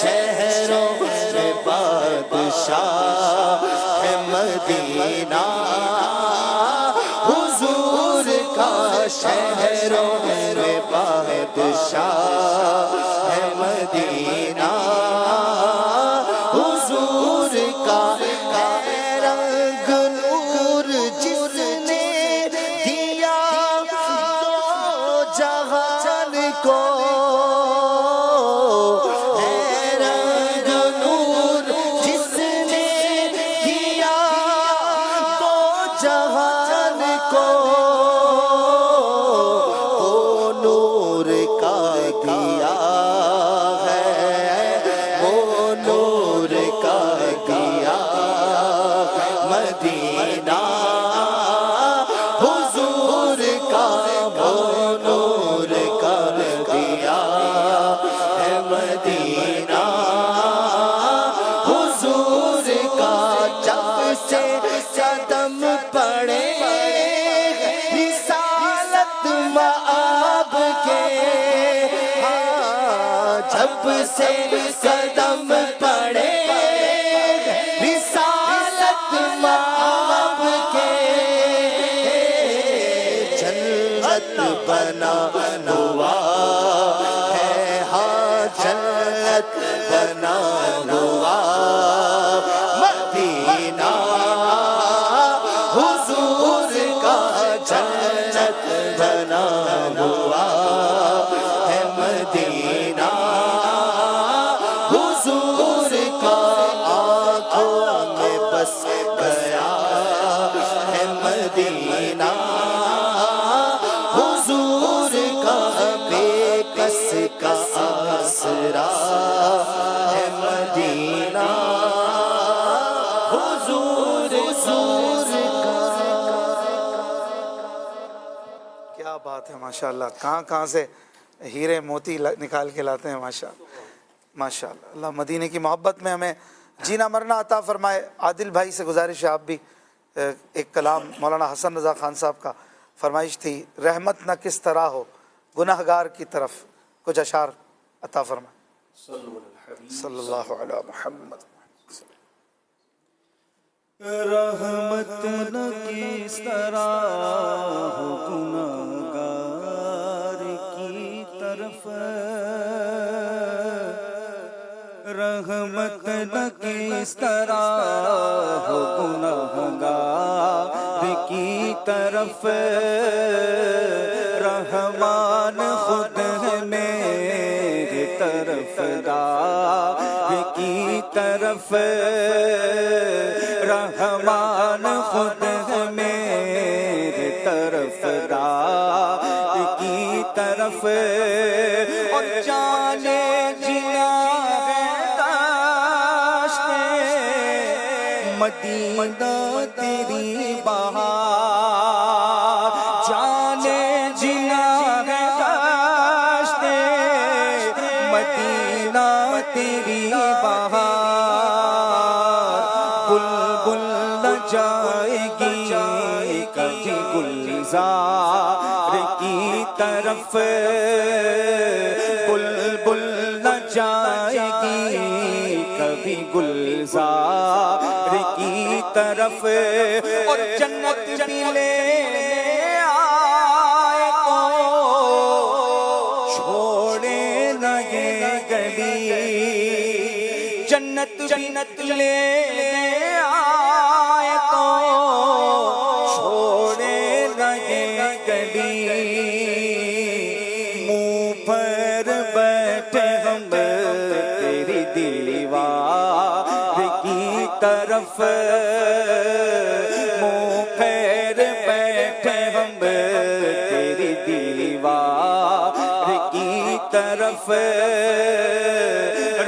شہروں میں بادشاہ ہے مدینہ، حضور کا شہروں میں بادشاہ ہے مدینہ، حضور کا ہے رنگ نور جس نے دیا دو جہان کو، ہے رنگ نور جس نے دیا دو جہان کو، وہ نور کا دیا ہے، وہ نور کا دیا مدینہ، حضور کا وہ نور کا دیا ہے مدینہ، حضور کا جب سے قدم پڑے رسالت مآب کے، ہاں جب سے قدم پڑے رسالت مآب کے، جنت بنا ہوا ہے، ہاں جنت بنا ہوا مدینہ، حضور کا جنت بنا ہوا ہے مدینہ، حضور کا آنکھوں میں بس گیا ہے مدینہ، حضور کا بے کس کا آسرا ہے مدینہ، حضور کیا بات ہے ماشاءاللہ، کہاں کہاں سے ہیرے موتی نکال کے لاتے ہیں ماشاءاللہ۔ اللہ مدینے کی محبت میں ہمیں جینا مرنا عطا فرمائے۔ عادل بھائی سے گزارش ہے، آپ بھی ایک کلام مولانا حسن رضا خان صاحب کا فرمائش تھی، رحمت نہ کس طرح ہو گناہگار کی طرف، کچھ اشعار عطا فرمائے۔ صلی اللہ علیہ محمد۔ رحمت نہ کس طرح ہو گناہگار کی طرف، رحمت نہ کس طرح ہو گناہگار کی طرف، رحمان خود ہے میرے طرف دار کی طرف، رحمان خود ہے میرے طرف دار کی طرف، اور جانے جیا مدینہ تیری بہار، جانے جنا ہے داشتے مدینہ تیری بہار، بلبل نہ جائے گی کبھی گلزار کی طرف، بلبل نہ جائے گی کبھی گلزار کی طرف، اور جنت بھی لے آئے تو چھوڑے نہ یہ گلی، جنت لے آئے تو چھوڑے نہ یہ گلی، منہ پر بیٹھے ہم تیری دیوار کی طرف، منہ پھیر بیٹھے ہم تیری دیوار کی طرف،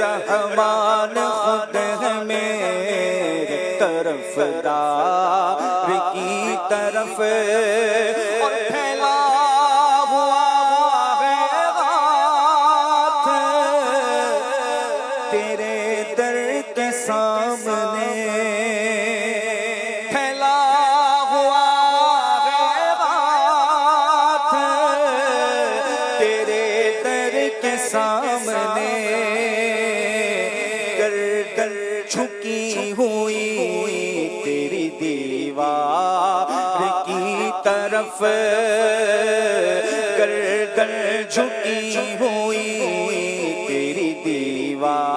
رحمان خود ہے میرے طرف دار کی طرف، اور پھیلا ہوا ہے ہاتھ تیرے در کے سامنے، پھیلا ہوا ہے ہاتھ تیرے در کے سامنے، جھکی ہوئی تیری دیوار کی طرف گردن جھکی ہوئی تیری دیوار